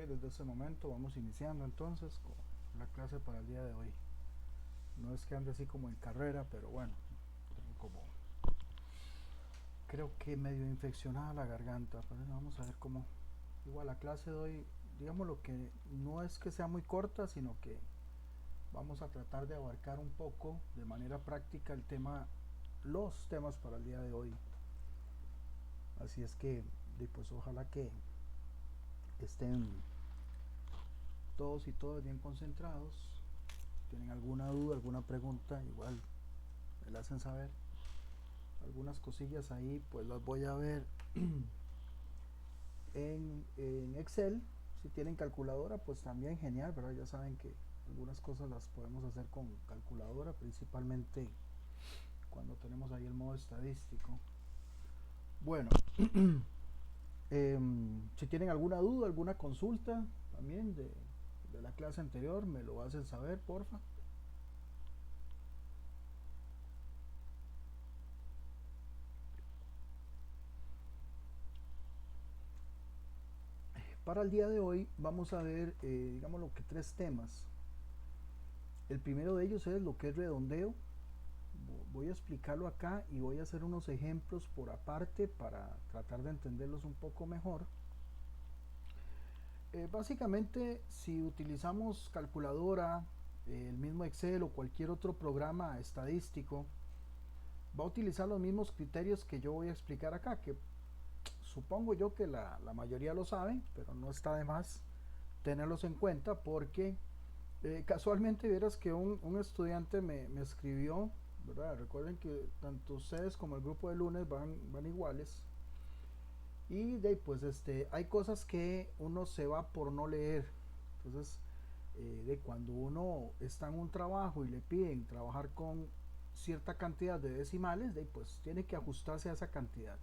Desde este momento vamos iniciando entonces con la clase para el día de hoy. No es que ande así como en carrera, pero bueno, tengo como creo que medio infeccionada la garganta, pero vamos a ver cómo. Igual la clase de hoy, digamos lo que no es que sea muy corta, sino que vamos a tratar de abarcar un poco de manera práctica los temas para el día de hoy. Así es que, pues ojalá que estén todos y todas bien concentrados. ¿Tienen alguna duda, alguna pregunta? Igual me la hacen saber. Algunas cosillas ahí pues las voy a ver en Excel. Si tienen calculadora pues también genial, ¿verdad? Ya saben que algunas cosas las podemos hacer con calculadora, principalmente cuando tenemos ahí el modo estadístico. Bueno, si tienen alguna duda, alguna consulta también de la clase anterior, me lo hacen saber, porfa. Para el día de hoy vamos a ver, digamos lo que tres temas. El primero de ellos es lo que es redondeo. Voy a explicarlo acá y voy a hacer unos ejemplos por aparte para tratar de entenderlos un poco mejor. Básicamente, si utilizamos calculadora, el mismo Excel o cualquier otro programa estadístico, va a utilizar los mismos criterios que yo voy a explicar acá, que supongo yo que la mayoría lo saben, pero no está de más tenerlos en cuenta porque casualmente vieras que un estudiante me escribió, ¿verdad? Recuerden que tanto ustedes como el grupo de lunes van iguales. Y pues hay cosas que uno se va por no leer. Entonces, de cuando uno está en un trabajo y le piden trabajar con cierta cantidad de decimales, pues tiene que ajustarse a esa cantidad.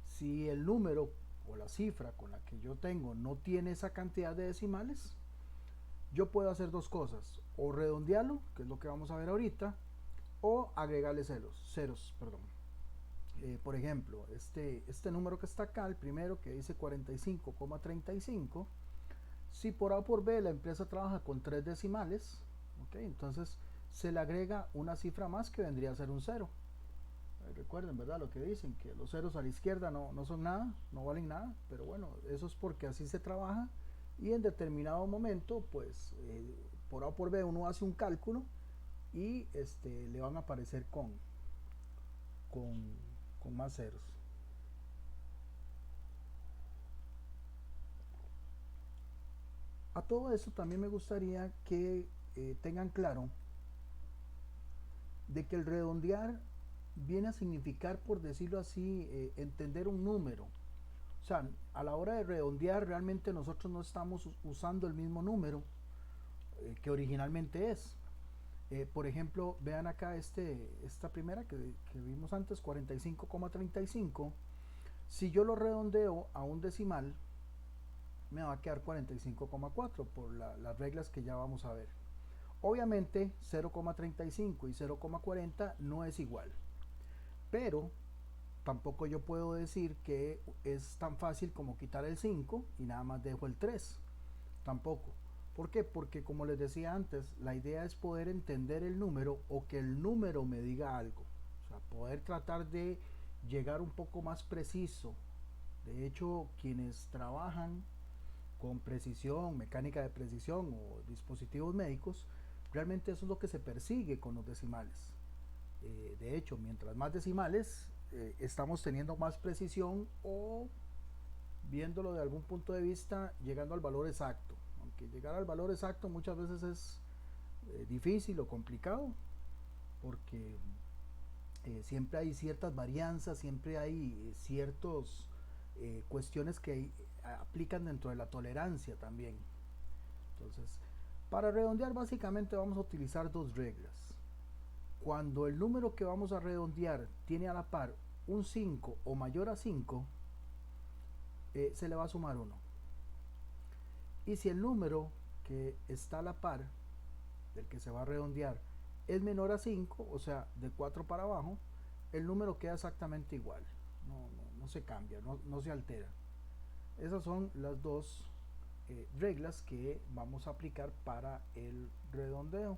Si el número o la cifra con la que yo tengo no tiene esa cantidad de decimales, yo puedo hacer dos cosas: o redondearlo, que es lo que vamos a ver ahorita, o agregarle ceros, perdón. Por ejemplo, este número que está acá, el primero que dice 45,35, si por A o por B la empresa trabaja con tres decimales, ¿okay? Entonces se le agrega una cifra más que vendría a ser un cero. Recuerden, ¿verdad? Lo que dicen, que los ceros a la izquierda no son nada, no valen nada, pero bueno, eso es porque así se trabaja y en determinado momento, pues por A o por B uno hace un cálculo y le van a aparecer con, con más ceros. A todo eso también me gustaría que tengan claro de que el redondear viene a significar, por decirlo así, entender un número. O sea, a la hora de redondear realmente nosotros no estamos usando el mismo número que originalmente es. Por ejemplo, vean acá esta primera que vimos antes, 45,35. Si yo lo redondeo a un decimal, me va a quedar 45,4 por las reglas que ya vamos a ver. Obviamente 0,35 y 0,40 no es igual, pero tampoco yo puedo decir que es tan fácil como quitar el 5 y nada más dejo el 3. Tampoco. ¿Por qué? Porque como les decía antes, la idea es poder entender el número o que el número me diga algo. O sea, poder tratar de llegar un poco más preciso. De hecho, quienes trabajan con precisión, mecánica de precisión o dispositivos médicos, realmente eso es lo que se persigue con los decimales. De hecho, mientras más decimales, estamos teniendo más precisión o, viéndolo de algún punto de vista, llegando al valor exacto. Aunque llegar al valor exacto muchas veces es difícil o complicado, porque siempre hay ciertas varianzas, siempre hay ciertas cuestiones que aplican dentro de la tolerancia también. Entonces, para redondear básicamente vamos a utilizar dos reglas. Cuando el número que vamos a redondear tiene a la par un 5 o mayor a 5, se le va a sumar 1. Y si el número que está a la par del que se va a redondear es menor a 5, o sea, de 4 para abajo, el número queda exactamente igual. No se cambia, no se altera. Esas son las dos reglas que vamos a aplicar para el redondeo.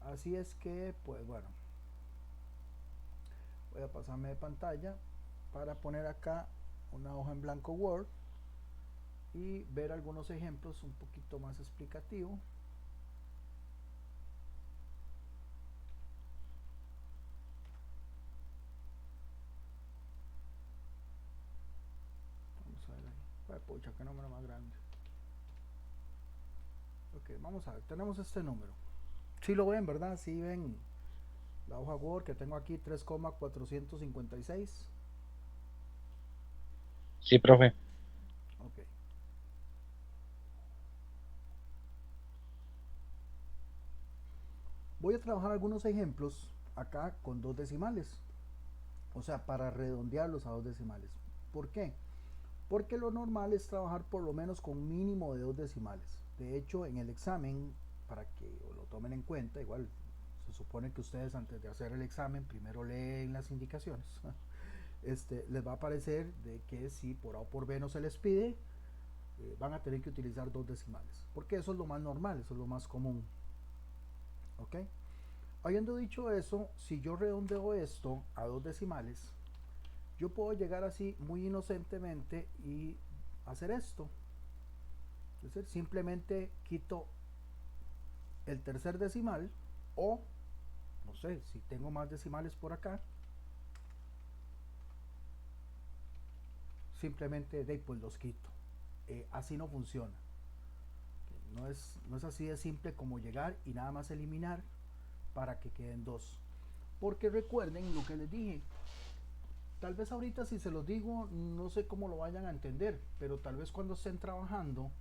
Así es que, pues bueno, voy a pasarme de pantalla para poner acá una hoja en blanco Word y ver algunos ejemplos un poquito más explicativos. Vamos a ver ahí. Pucha, qué número más grande. Ok, vamos a ver, tenemos este número. Si lo ven, ¿verdad? Si ven la hoja Word que tengo aquí, 3,456. Sí, profe. Ok. Voy a trabajar algunos ejemplos acá con dos decimales. O sea, para redondearlos a dos decimales. ¿Por qué? Porque lo normal es trabajar por lo menos con mínimo de dos decimales. De hecho, en el examen, para que lo tomen en cuenta, igual se supone que ustedes antes de hacer el examen primero leen las indicaciones. Les va a aparecer de que si por A o por B no se les pide, van a tener que utilizar dos decimales. Porque eso es lo más normal, eso es lo más común. ¿Ok? Habiendo dicho eso, si yo redondeo esto a dos decimales, yo puedo llegar así muy inocentemente y hacer esto. Es decir, simplemente quito el tercer decimal o, no sé, si tengo más decimales por acá, simplemente pues los quito. Así no funciona. No es así de simple como llegar y nada más eliminar para que queden dos. Porque recuerden lo que les dije, tal vez ahorita si se los digo no sé cómo lo vayan a entender, pero tal vez cuando estén trabajando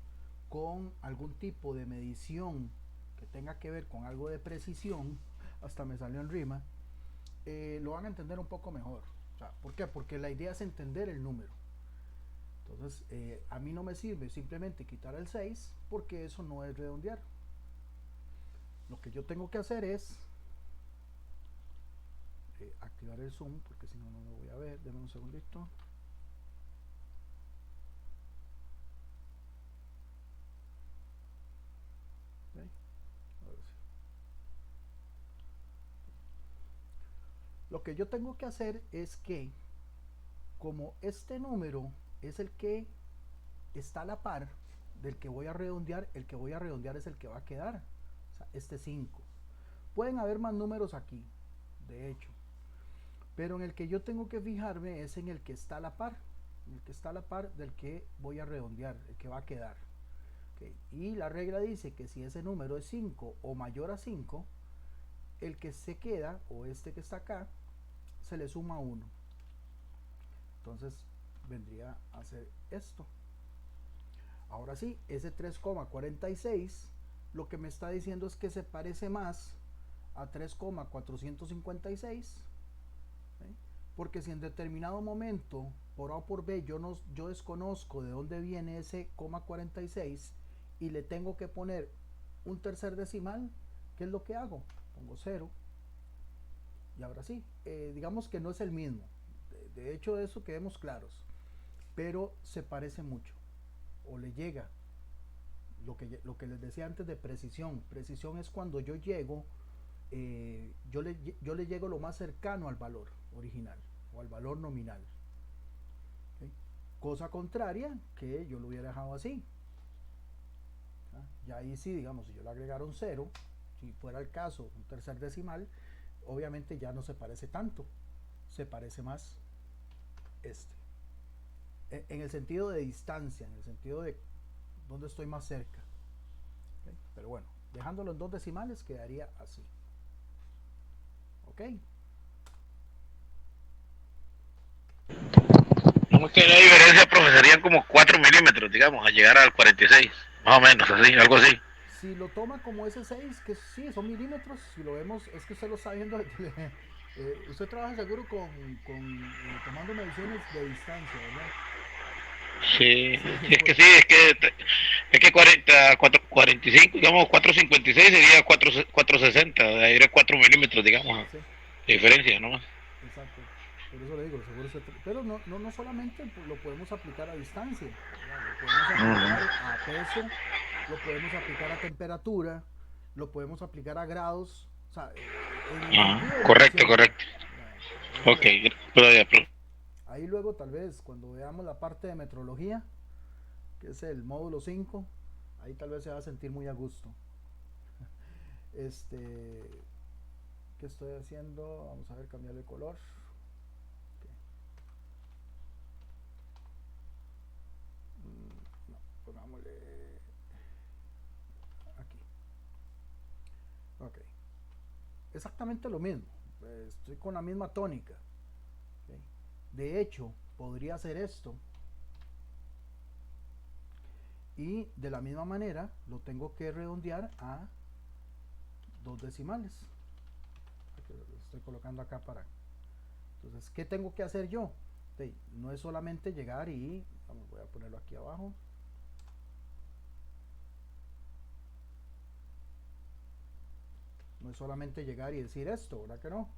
con algún tipo de medición que tenga que ver con algo de precisión, hasta me salió en rima, lo van a entender un poco mejor. O sea, ¿por qué? Porque la idea es entender el número. Entonces, a mí no me sirve simplemente quitar el 6 porque eso no es redondear. Lo que yo tengo que hacer es activar el zoom porque si no, no lo voy a ver. Denme un segundito. ¿Okay? Ahora sí. Lo que yo tengo que hacer es que, como este número es el que está a la par del que voy a redondear, el que voy a redondear es el que va a quedar. O sea, este 5. Pueden haber más números aquí, de hecho. Pero en el que yo tengo que fijarme es en el que está a la par. El que está a la par del que voy a redondear, el que va a quedar. Okay. Y la regla dice que si ese número es 5 o mayor a 5, el que se queda, o este que está acá, se le suma 1. Entonces vendría a ser esto. Ahora sí, ese 3,46 lo que me está diciendo es que se parece más a 3,456, ¿sí? Porque si en determinado momento, por A o por B, yo desconozco de dónde viene ese 46 y le tengo que poner un tercer decimal, ¿qué es lo que hago? Pongo 0 y ahora sí, digamos que no es el mismo. De hecho, de eso quedemos claros, pero se parece mucho o le llega. Lo que les decía antes de precisión. Precisión es cuando yo llego, yo le llego lo más cercano al valor original o al valor nominal. ¿Okay? Cosa contraria que yo lo hubiera dejado así. ¿Ah? Ya ahí sí, digamos, si yo le agregara un 0, si fuera el caso, un tercer decimal, obviamente ya no se parece tanto. Se parece más este. En el sentido de distancia, en el sentido de dónde estoy más cerca. ¿Okay? Pero bueno, dejándolo en dos decimales quedaría así. ¿Ok? No es que la diferencia, profe, serían como 4 milímetros, digamos, a llegar al 46. Más o menos, así, algo así. Si lo toma como S6, que sí, son milímetros, si lo vemos, es que usted lo está viendo. Usted trabaja seguro con tomando mediciones de distancia, ¿verdad? Sí, Sí, es que sí, es que 45, digamos, 456 sería 460, de ahí era 4 milímetros, digamos, sí, de diferencia, ¿no? exacto. Por eso le digo, seguro pero no solamente lo podemos aplicar a distancia, ¿verdad? Lo podemos aplicar a peso lo podemos aplicar a temperatura, lo podemos aplicar a grados, o sea, en el sentido de Correcto, medición. correcto. Eso Ok, es. profe. Ahí luego tal vez cuando veamos la parte de metrología, que es el módulo 5, ahí tal vez se va a sentir muy a gusto. Este, ¿qué estoy haciendo? Vamos a ver, cambiar el color. Okay. No, pongámosle aquí. Ok. Exactamente lo mismo. Estoy con la misma tónica. Okay. De hecho, podría hacer esto. Y de la misma manera lo tengo que redondear a 2 decimales. Lo estoy colocando acá para. Entonces, ¿qué tengo que hacer yo? No es solamente llegar y. Vamos, voy a ponerlo aquí abajo. No es solamente llegar y decir esto, ¿verdad que no?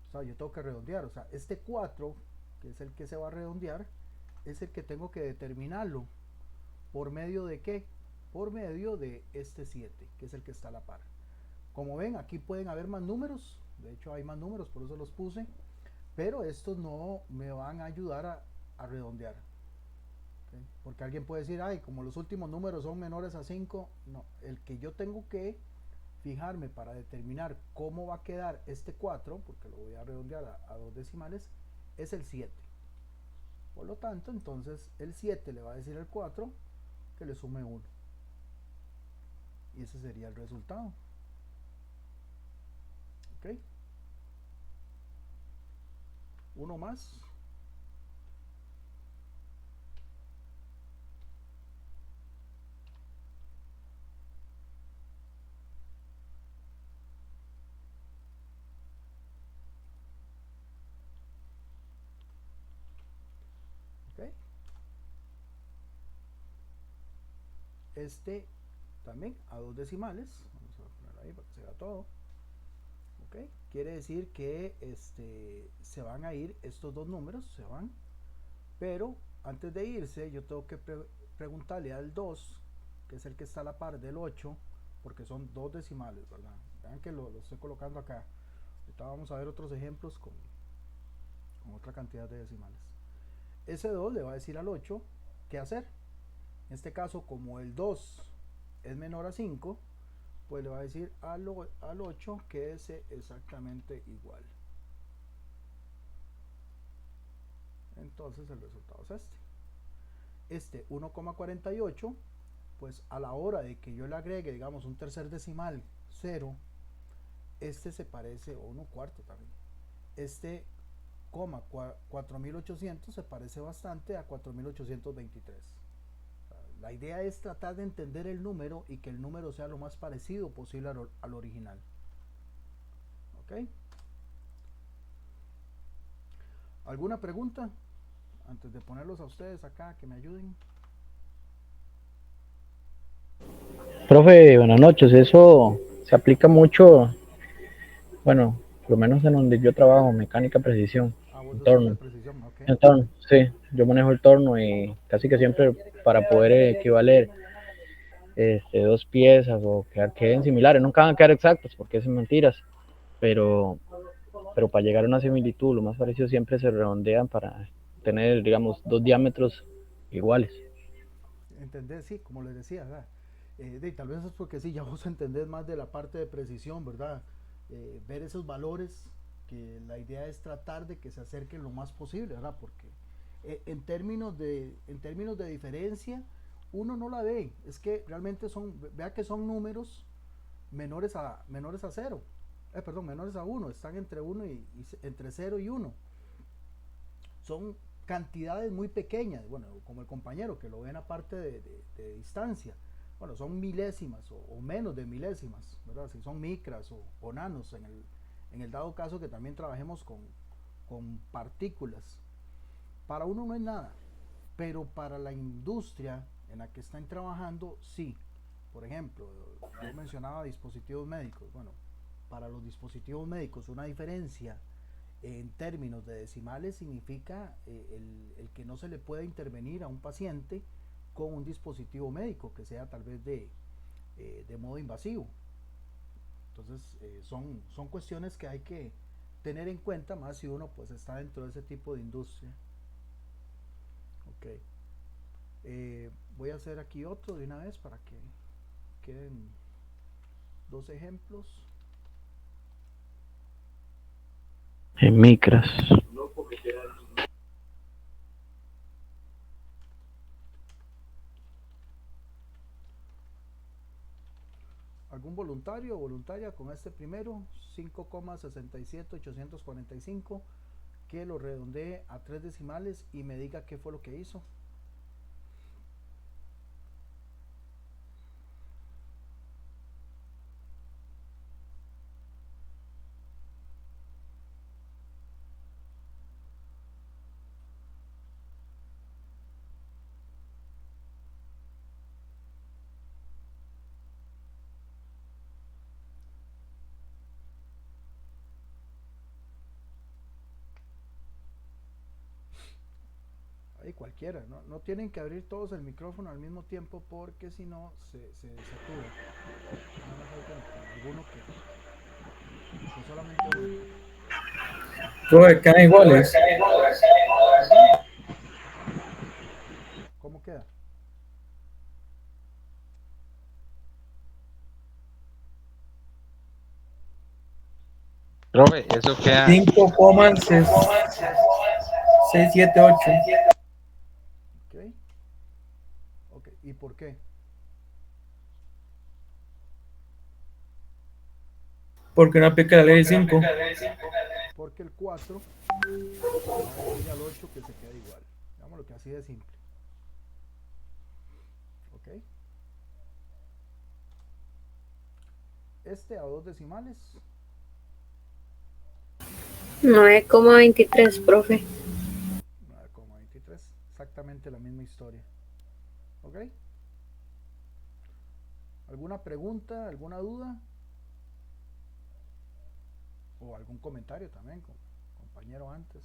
O sea, yo tengo que redondear. O sea, este 4, que es el que se va a redondear, es el que tengo que determinarlo. ¿Por medio de qué? Por medio de este 7, que es el que está a la par. Como ven, aquí pueden haber más números. De hecho, hay más números, por eso los puse. Pero estos no me van a ayudar a redondear. ¿Okay? Porque alguien puede decir, ay, como los últimos números son menores a 5. No, el que yo tengo que fijarme para determinar cómo va a quedar este 4, porque lo voy a redondear a 2 decimales, es el 7. Por lo tanto, entonces el 7 le va a decir al 4 que le sume 1. Y ese sería el resultado. ¿Ok? Uno más. ¿Ok? Este también a 2 decimales. Vamos a poner ahí para que se vea todo. ¿Ok? Quiere decir que se van a ir estos dos números, se van. Pero antes de irse, yo tengo que preguntarle al 2, que es el que está a la par del 8, porque son 2 decimales, ¿verdad? Vean que lo estoy colocando acá. Ahorita vamos a ver otros ejemplos con otra cantidad de decimales. Ese 2 le va a decir al 8 qué hacer. En este caso, como el 2 es menor a 5, pues le va a decir al 8 que es exactamente igual. Entonces el resultado es este. Este 1,48, pues a la hora de que yo le agregue, digamos, un tercer decimal 0, este se parece, o 1/4 también, este 4800 se parece bastante a 4823. La idea es tratar de entender el número y que el número sea lo más parecido posible al original. ¿Ok? ¿Alguna pregunta? Antes de ponerlos a ustedes acá, que me ayuden. Profe, buenas noches. Eso se aplica mucho, bueno, por lo menos en donde yo trabajo, mecánica precisión, Ah, vos en sos de torno. precisión, ok. En torno, sí, yo manejo el torno y casi que siempre para poder equivaler 2 piezas o que queden similares, nunca van a quedar exactas porque es mentiras, pero, pero para llegar a una similitud, lo más parecido siempre se redondean para tener, digamos, 2 diámetros iguales. ¿Entendés? Sí, como les decía, ¿verdad? Tal vez es porque sí, ya vos entendés más de la parte de precisión, ¿verdad? Ver esos valores, que la idea es tratar de que se acerquen lo más posible, ¿verdad? Porque en términos de diferencia, uno no la ve, es que realmente vea que son números menores a 0, perdón, menores a 1, están entre 1 entre 0 y 1. Son cantidades muy pequeñas, bueno, como el compañero que lo ve en la parte de distancia, bueno, son milésimas o menos de milésimas, ¿verdad? Si son micras o nanos, en el dado caso que también trabajemos con partículas. Para uno no es nada, pero para la industria en la que están trabajando, sí. Por ejemplo, yo mencionaba dispositivos médicos. Bueno, para los dispositivos médicos una diferencia en términos de decimales significa el que no se le pueda intervenir a un paciente con un dispositivo médico que sea tal vez de modo invasivo. Entonces son cuestiones que hay que tener en cuenta, más si uno pues está dentro de ese tipo de industria. Ok, voy a hacer aquí otro de una vez para que queden dos ejemplos. En micras. ¿Algún voluntario o voluntaria con este primero? 5,67845, que lo redondee a 3 decimales y me diga qué fue lo que hizo. Ahí cualquiera, no tienen que abrir todos el micrófono al mismo tiempo porque si no se satura. Nada más hay con alguno con solamente uno. Profe, quedan iguales. ¿Perdón? ¿Cómo queda? Profe, eso queda 5,678. Ok, ok, ¿y por qué? Porque no aplica la ley de 5. Porque el 4 le va a decir al 8 que se queda igual. Digamos lo que así de simple. Ok. Este a 2 decimales. 9,23, profe. 9,23. Exactamente la misma historia. Ok. ¿Alguna pregunta, alguna duda? O algún comentario también, compañero antes.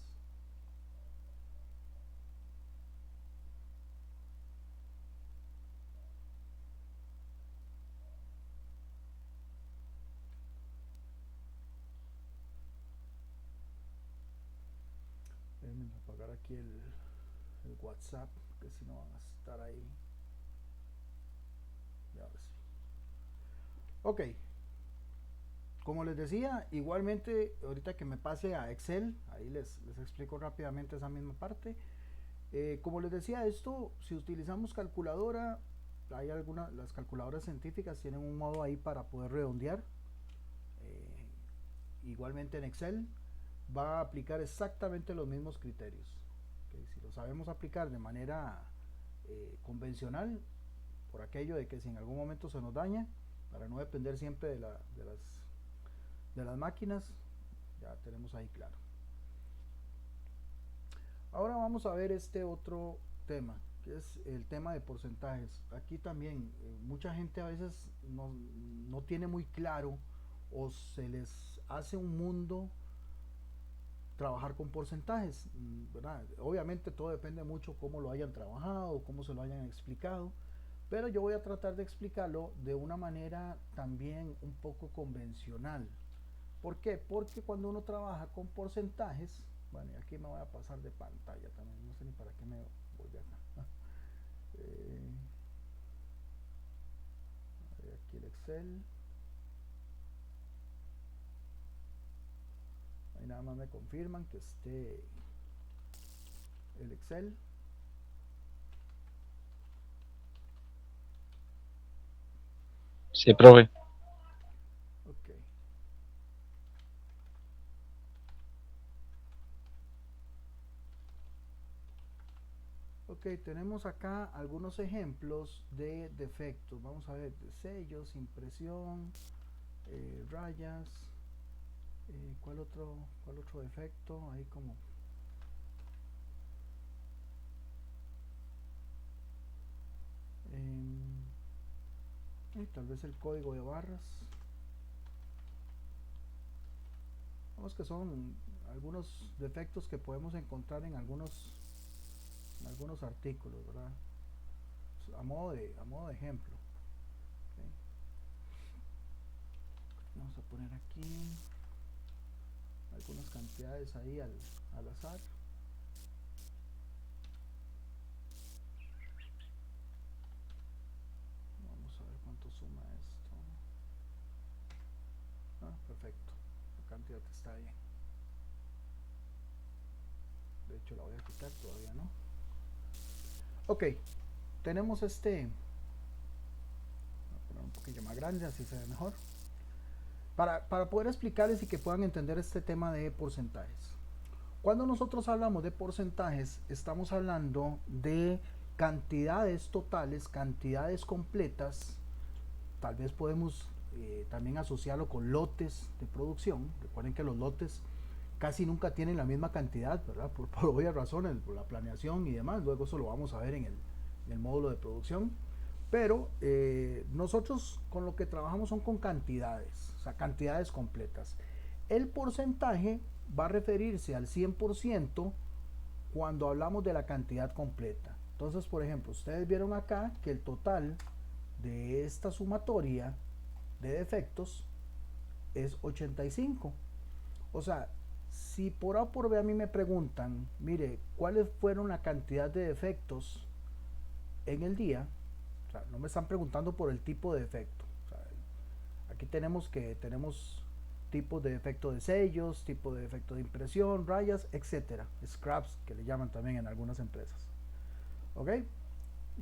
Déjenme apagar aquí el WhatsApp, que si no van a estar ahí. Ya ahora sí. Ok. Como les decía, igualmente, ahorita que me pase a Excel, ahí les explico rápidamente esa misma parte. Como les decía, esto, si utilizamos calculadora, hay algunas, las calculadoras científicas tienen un modo ahí para poder redondear. Igualmente en Excel va a aplicar exactamente los mismos criterios. ¿Okay? Si lo sabemos aplicar de manera convencional, por aquello de que si en algún momento se nos daña, para no depender siempre de las máquinas, ya tenemos ahí claro. Ahora vamos a ver este otro tema, que es el tema de porcentajes. Aquí también mucha gente a veces no tiene muy claro o se les hace un mundo trabajar con porcentajes, ¿verdad? Obviamente todo depende mucho cómo lo hayan trabajado, cómo se lo hayan explicado, pero yo voy a tratar de explicarlo de una manera también un poco convencional. ¿Por qué? Porque cuando uno trabaja con porcentajes, bueno, y aquí me voy a pasar de pantalla también, no sé ni para qué me voy de acá. Aquí el Excel. Ahí nada más me confirman que esté el Excel. Sí, profe. Ok. Ok, tenemos acá algunos ejemplos de defectos. Vamos a ver, de sellos, impresión, rayas. ¿Cuál otro defecto? Ahí como tal vez el código de barras. Vamos que son algunos defectos que podemos encontrar en algunos artículos, ¿verdad? a modo de ejemplo. ¿Ok? Vamos a poner aquí algunas cantidades ahí al azar. Vamos a ver cuánto suma esto. Perfecto, la cantidad está bien. De hecho la voy a quitar, todavía no. Ok, tenemos voy a poner un poquillo más grande, así se ve mejor. Para poder explicarles y que puedan entender este tema de porcentajes. Cuando nosotros hablamos de porcentajes, estamos hablando de cantidades totales, cantidades completas. Tal vez podemos también asociarlo con lotes de producción. Recuerden que los lotes casi nunca tienen la misma cantidad, ¿verdad? Por obvias razones, por la planeación y demás. Luego eso lo vamos a ver en el módulo de producción. Pero nosotros con lo que trabajamos son con cantidades, o sea, cantidades completas. El porcentaje va a referirse al 100% cuando hablamos de la cantidad completa. Entonces, por ejemplo, ustedes vieron acá que el total de esta sumatoria de defectos es 85. O sea, si por A o por B a mí me preguntan, mire, ¿cuáles fueron la cantidad de defectos en el día? O sea, no me están preguntando por el tipo de defecto. O sea, aquí tenemos tipos de defecto de sellos, tipo de defecto de impresión, rayas, etcétera, scraps que le llaman también en algunas empresas. ¿Ok?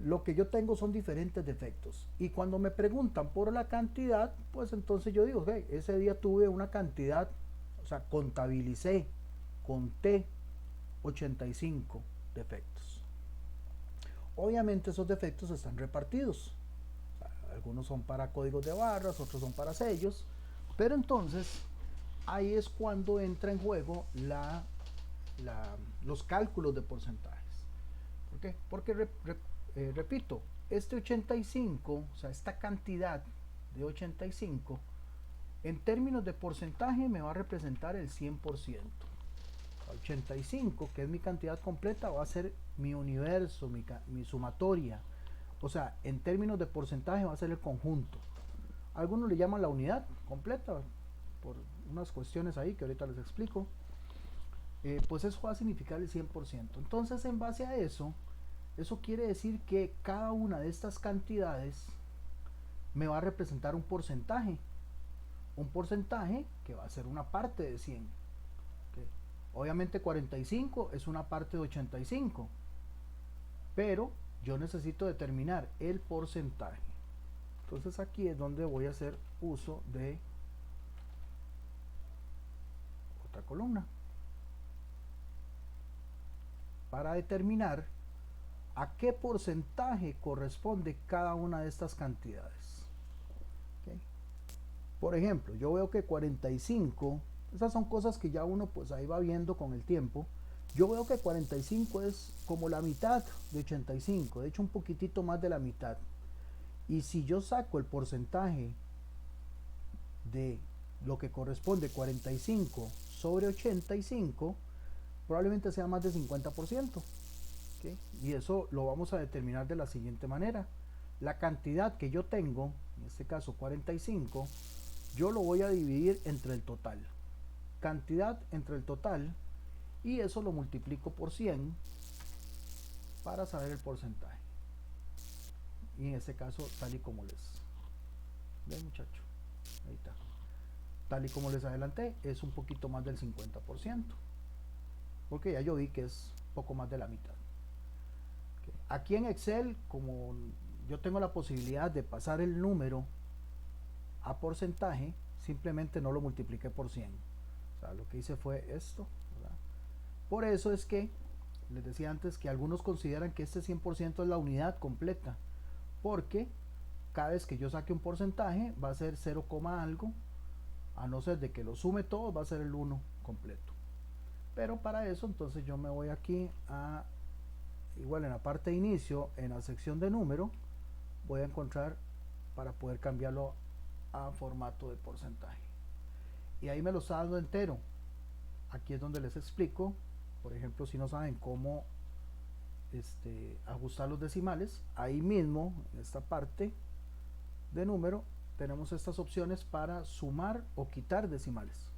Lo que yo tengo son diferentes defectos y cuando me preguntan por la cantidad, pues entonces yo digo, okay, ese día tuve una cantidad, o sea, conté 85 defectos. Obviamente esos defectos están repartidos. O sea, algunos son para códigos de barras, otros son para sellos, pero entonces ahí es cuando entra en juego los cálculos de porcentajes. ¿Por qué? Porque repito, este 85, o sea, esta cantidad de 85, en términos de porcentaje me va a representar el 100%. 85, que es mi cantidad completa, va a ser mi universo, mi sumatoria. O sea, en términos de porcentaje va a ser el conjunto. Algunos le llaman la unidad completa, por unas cuestiones ahí que ahorita les explico. Pues eso va a significar el 100%. Entonces, en base a eso quiere decir que cada una de estas cantidades me va a representar un porcentaje. Un porcentaje que va a ser una parte de 100. ¿Okay? Obviamente 45 es una parte de 85. Pero yo necesito determinar el porcentaje. Entonces aquí es donde voy a hacer uso de otra columna. Para determinar a qué porcentaje corresponde cada una de estas cantidades. ¿Okay? Por ejemplo, yo veo que 45, esas son cosas que ya uno pues ahí va viendo con el tiempo. Yo veo que 45 es como la mitad de 85, de hecho un poquitito más de la mitad. Y si yo saco el porcentaje de lo que corresponde 45 sobre 85, probablemente sea más de 50%. ¿Okay? Y eso lo vamos a determinar de la siguiente manera. La cantidad que yo tengo, en este caso 45, yo lo voy a dividir entre el total. Cantidad entre el total, y eso lo multiplico por 100 para saber el porcentaje. Y en este caso, tal y como ven, muchacho, ahí está. Tal y como les adelanté, es un poquito más del 50%. Porque ya yo vi que es poco más de la mitad. Okay. Aquí en Excel, como yo tengo la posibilidad de pasar el número a porcentaje, simplemente no lo multipliqué por 100. O sea, lo que hice fue esto, ¿verdad? Por eso es que les decía antes que algunos consideran que este 100% es la unidad completa, porque cada vez que yo saque un porcentaje va a ser 0, algo, a no ser de que lo sume todo, va a ser el 1 completo. Pero para eso entonces yo me voy aquí a, igual en la parte de inicio, en la sección de número, voy a encontrar para poder cambiarlo a formato de porcentaje. Y ahí me lo está dando entero. Aquí es donde les explico, por ejemplo, si no saben cómo ajustar los decimales. Ahí mismo, en esta parte de número, tenemos estas opciones para sumar o quitar decimales.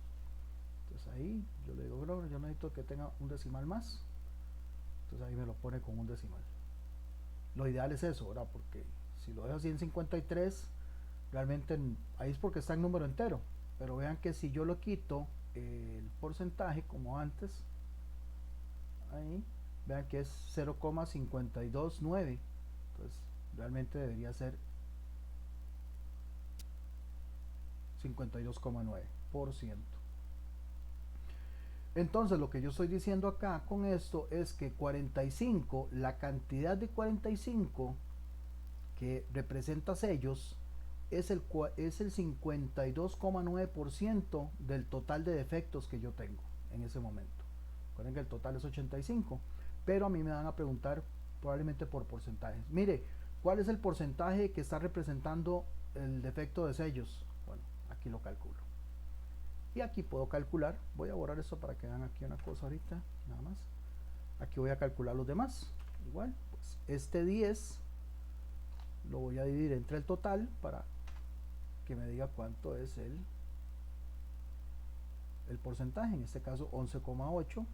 Entonces ahí yo le digo, bueno, yo necesito que tenga un decimal más. Entonces ahí me lo pone con un decimal. Lo ideal es eso, ¿verdad? Porque si lo dejo así en 53, realmente ahí es porque está en número entero. Pero vean que si yo lo quito el porcentaje como antes, ahí, vean que es 0,529. Entonces realmente debería ser 52,9%. Entonces lo que yo estoy diciendo acá con esto es que 45, la cantidad de 45 que representa sellos es el 52,9% del total de defectos que yo tengo en ese momento. Recuerden que el total es 85, pero a mí me van a preguntar probablemente por porcentajes. Mire, ¿cuál es el porcentaje que está representando el defecto de sellos? Bueno, aquí lo calculo. Y aquí puedo calcular, voy a borrar esto para que vean aquí una cosa ahorita, nada más. Aquí voy a calcular los demás. Igual, pues este 10 lo voy a dividir entre el total para que me diga cuánto es el porcentaje. En este caso 11,8.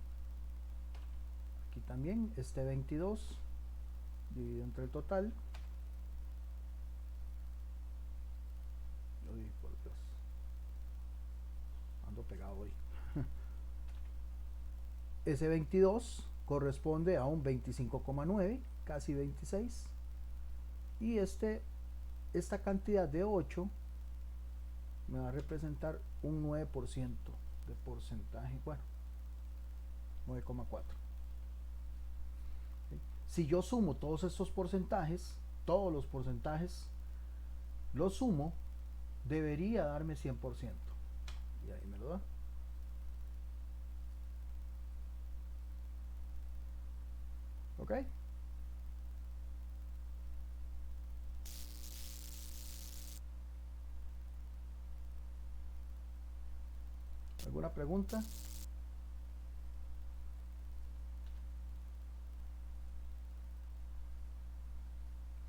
Aquí también este 22 dividido entre el total. Uy, por Dios. Ando pegado hoy. Ese 22 corresponde a un 25,9, casi 26. Y esta cantidad de 8 me va a representar un 9% de porcentaje. Bueno, 9,4. Si yo sumo todos estos porcentajes, todos los porcentajes, los sumo, debería darme 100%. Y ahí me lo da. ¿Ok? ¿Alguna pregunta?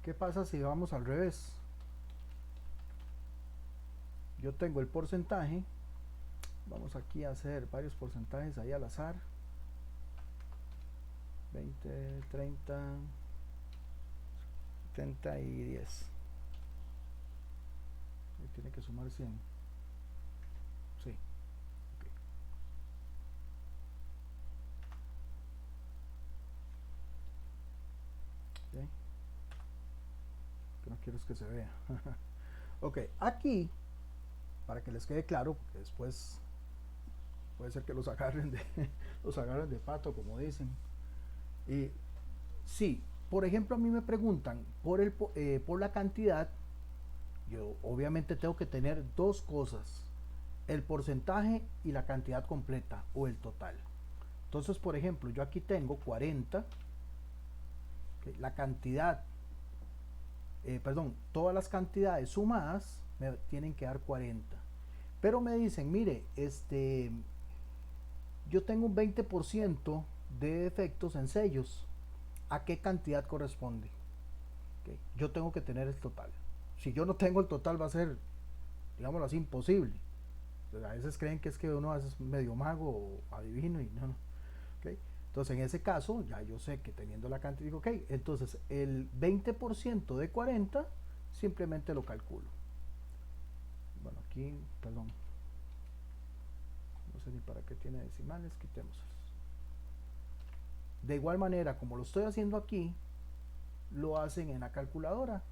¿Qué pasa si vamos al revés? Yo tengo el porcentaje. Vamos aquí a hacer varios porcentajes ahí al azar. 20, 30, 70 y 10. Y tiene que sumar 100. Sí. Okay. Okay. Lo que no quiero es que se vea. Ok, aquí, para que les quede claro, porque después puede ser que los agarren de pato, como dicen. Y sí, por ejemplo, a mí me preguntan por la cantidad. Yo obviamente tengo que tener dos cosas: el porcentaje y la cantidad completa o el total. Entonces, por ejemplo, yo aquí tengo 40, okay, la cantidad, todas las cantidades sumadas me tienen que dar 40. Pero me dicen, mire, yo tengo un 20% de defectos en sellos. ¿A qué cantidad corresponde? Okay, yo tengo que tener el total. Si yo no tengo el total, va a ser, digámoslo así, imposible. Entonces, a veces creen que es que uno es medio mago o adivino y no. Okay. Entonces, en ese caso, ya yo sé que teniendo la cantidad, digo, ok, entonces el 20% de 40 simplemente lo calculo. Bueno, aquí, perdón, no sé ni para qué tiene decimales, quitémoslos. De igual manera, como lo estoy haciendo aquí, lo hacen en la calculadora.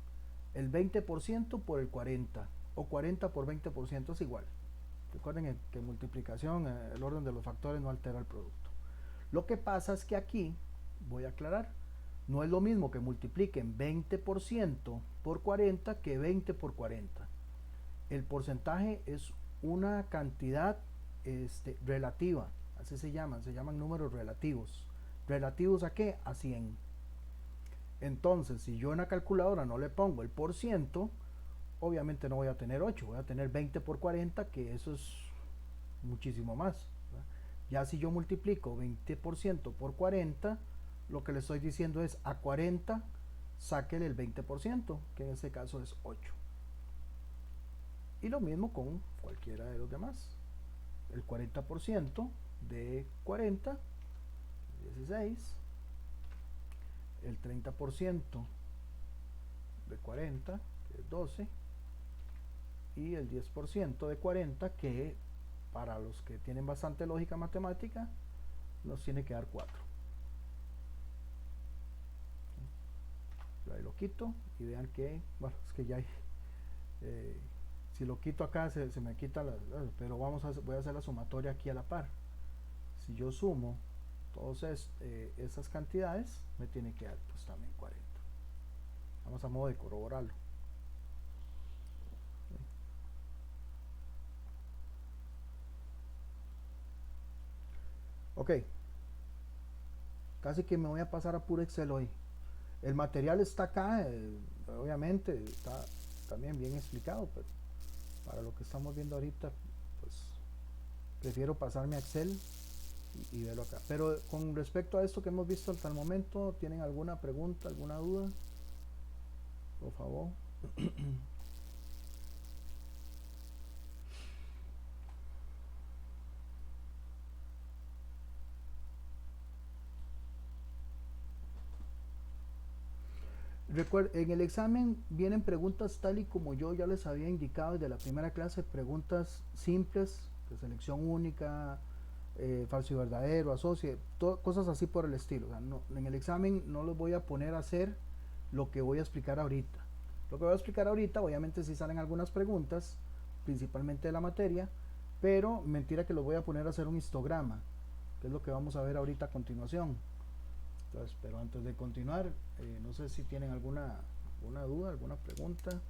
El 20% por el 40 o 40 por 20% es igual. Recuerden que en multiplicación el orden de los factores no altera el producto. Lo que pasa es que aquí, voy a aclarar, no es lo mismo que multipliquen 20% por 40 que 20 por 40. El porcentaje es una cantidad relativa, así se llaman números relativos. ¿Relativos a qué? A 100. Entonces, si yo en la calculadora no le pongo el por ciento, obviamente no voy a tener 8, voy a tener 20 por 40, que eso es muchísimo más, ¿verdad? Ya si yo multiplico 20% por 40, lo que le estoy diciendo es a 40 sáquele el 20%, que en este caso es 8. Y lo mismo con cualquiera de los demás. El 40% de 40, 16. El 30% de 40, que es 12. Y el 10% de 40, que para los que tienen bastante lógica matemática, nos tiene que dar 4. Yo ahí lo quito y vean que, bueno, es que ya hay, si lo quito acá se me quita pero voy a hacer la sumatoria aquí a la par. Si yo sumo todas esas cantidades, me tiene que dar pues también 40. Vamos a modo de corroborarlo. Ok, casi que me voy a pasar a puro Excel hoy. El material está acá, obviamente está también bien explicado, pero para lo que estamos viendo ahorita, pues prefiero pasarme a Excel y verlo acá. Pero con respecto a esto que hemos visto hasta el momento, ¿tienen alguna pregunta, alguna duda? Por favor. En el examen vienen preguntas tal y como yo ya les había indicado desde la primera clase, preguntas simples, de selección única, falso y verdadero, asocie, cosas así por el estilo. O sea, no, en el examen no los voy a poner a hacer lo que voy a explicar ahorita. Lo que voy a explicar ahorita, obviamente sí salen algunas preguntas, principalmente de la materia, pero mentira que los voy a poner a hacer un histograma, que es lo que vamos a ver ahorita a continuación. Entonces, pero antes de continuar, no sé si tienen alguna duda, alguna pregunta.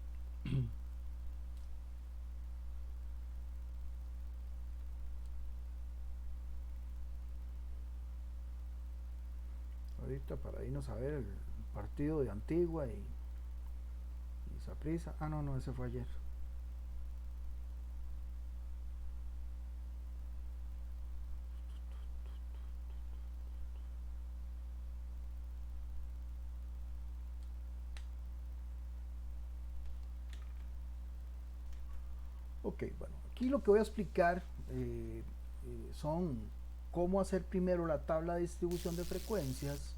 Ahorita para irnos a ver el partido de Antigua y Saprissa. Ah, no, ese fue ayer. Ok, bueno, aquí lo que voy a explicar son cómo hacer primero la tabla de distribución de frecuencias.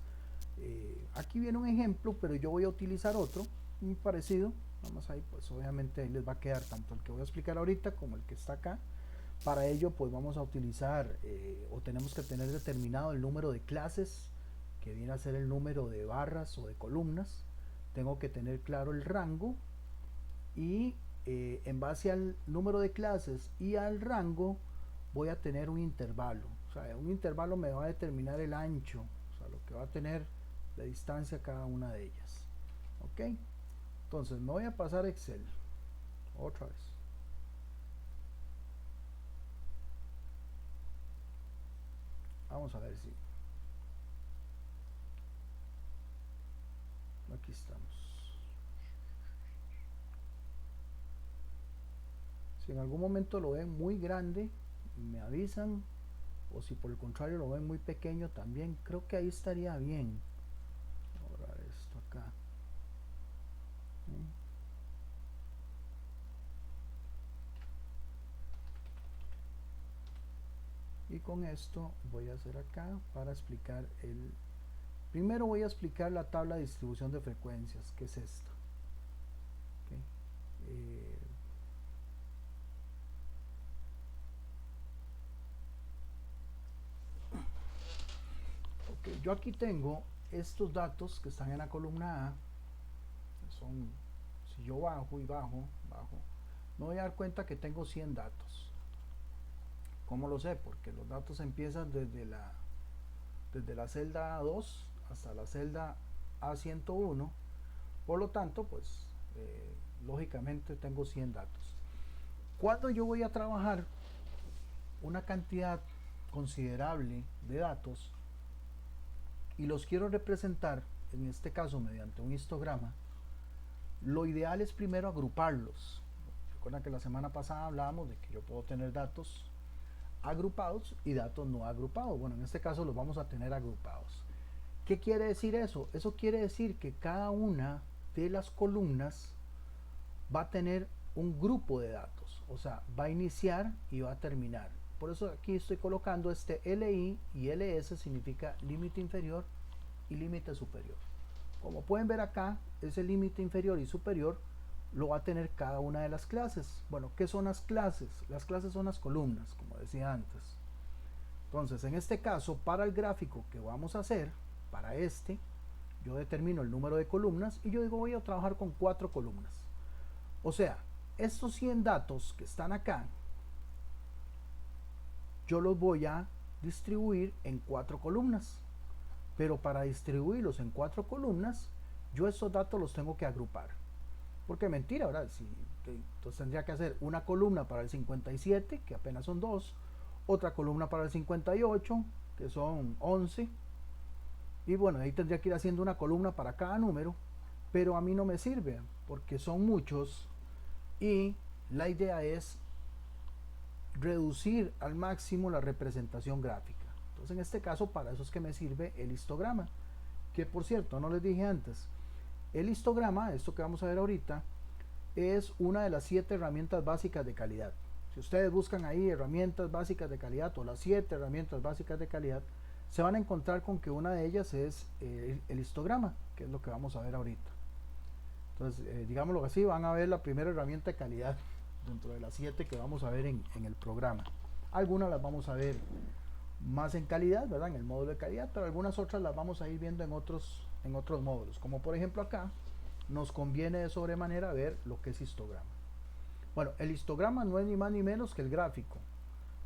Aquí viene un ejemplo, pero yo voy a utilizar otro muy parecido. Vamos ahí, pues obviamente ahí les va a quedar tanto el que voy a explicar ahorita como el que está acá. Para ello, pues vamos a utilizar o tenemos que tener determinado el número de clases, que viene a ser el número de barras o de columnas. Tengo que tener claro el rango y en base al número de clases y al rango voy a tener un intervalo. O sea, un intervalo me va a determinar el ancho, o sea, lo que va a tener de distancia cada una de ellas. Ok, entonces me voy a pasar a Excel otra vez. Vamos a ver si aquí estamos. Si en algún momento lo ven muy grande, me avisan, o si por el contrario lo ven muy pequeño también, creo que ahí estaría bien. Ahora esto acá. Y con esto voy a hacer acá para explicar primero voy a explicar la tabla de distribución de frecuencias, que es esta. Okay. Yo aquí tengo estos datos que están en la columna A, que son, si yo bajo y bajo, me voy a dar cuenta que tengo 100 datos. ¿Cómo lo sé? Porque los datos empiezan desde la celda A2 hasta la celda A101, por lo tanto, pues, lógicamente tengo 100 datos. Cuando yo voy a trabajar una cantidad considerable de datos, y los quiero representar, en este caso mediante un histograma, lo ideal es primero agruparlos. Recuerda que la semana pasada hablábamos de que yo puedo tener datos agrupados y datos no agrupados. Bueno, en este caso los vamos a tener agrupados. ¿Qué quiere decir eso? Eso quiere decir que cada una de las columnas va a tener un grupo de datos, o sea, va a iniciar y va a terminar. Por eso aquí estoy colocando este LI y LS significa límite inferior y límite superior. Como pueden ver acá, ese límite inferior y superior lo va a tener cada una de las clases. Bueno, ¿qué son las clases? Las clases son las columnas, como decía antes. Entonces, en este caso, para el gráfico que vamos a hacer, para este, yo determino el número de columnas y yo digo voy a trabajar con 4 columnas. O sea, estos 100 datos que están acá, yo los voy a distribuir en 4 columnas. Pero para distribuirlos en 4 columnas, yo estos datos los tengo que agrupar. Porque mentira, ¿verdad? Entonces tendría que hacer una columna para el 57, que apenas son 2, otra columna para el 58, que son 11, y bueno, ahí tendría que ir haciendo una columna para cada número, pero a mí no me sirve, porque son muchos, y la idea es reducir al máximo la representación gráfica. Entonces en este caso para eso es que me sirve el histograma, que por cierto no les dije antes, el histograma, esto que vamos a ver ahorita, es una de las 7 herramientas básicas de calidad. Si ustedes buscan ahí herramientas básicas de calidad o las 7 herramientas básicas de calidad, se van a encontrar con que una de ellas es el histograma, que es lo que vamos a ver ahorita. Entonces, digámoslo así, van a ver la primera herramienta de calidad dentro de las 7 que vamos a ver en el programa. Algunas las vamos a ver más en calidad, ¿verdad? En el módulo de calidad, pero algunas otras las vamos a ir viendo en otros módulos. Como por ejemplo acá, nos conviene de sobremanera ver lo que es histograma. Bueno, el histograma no es ni más ni menos que el gráfico.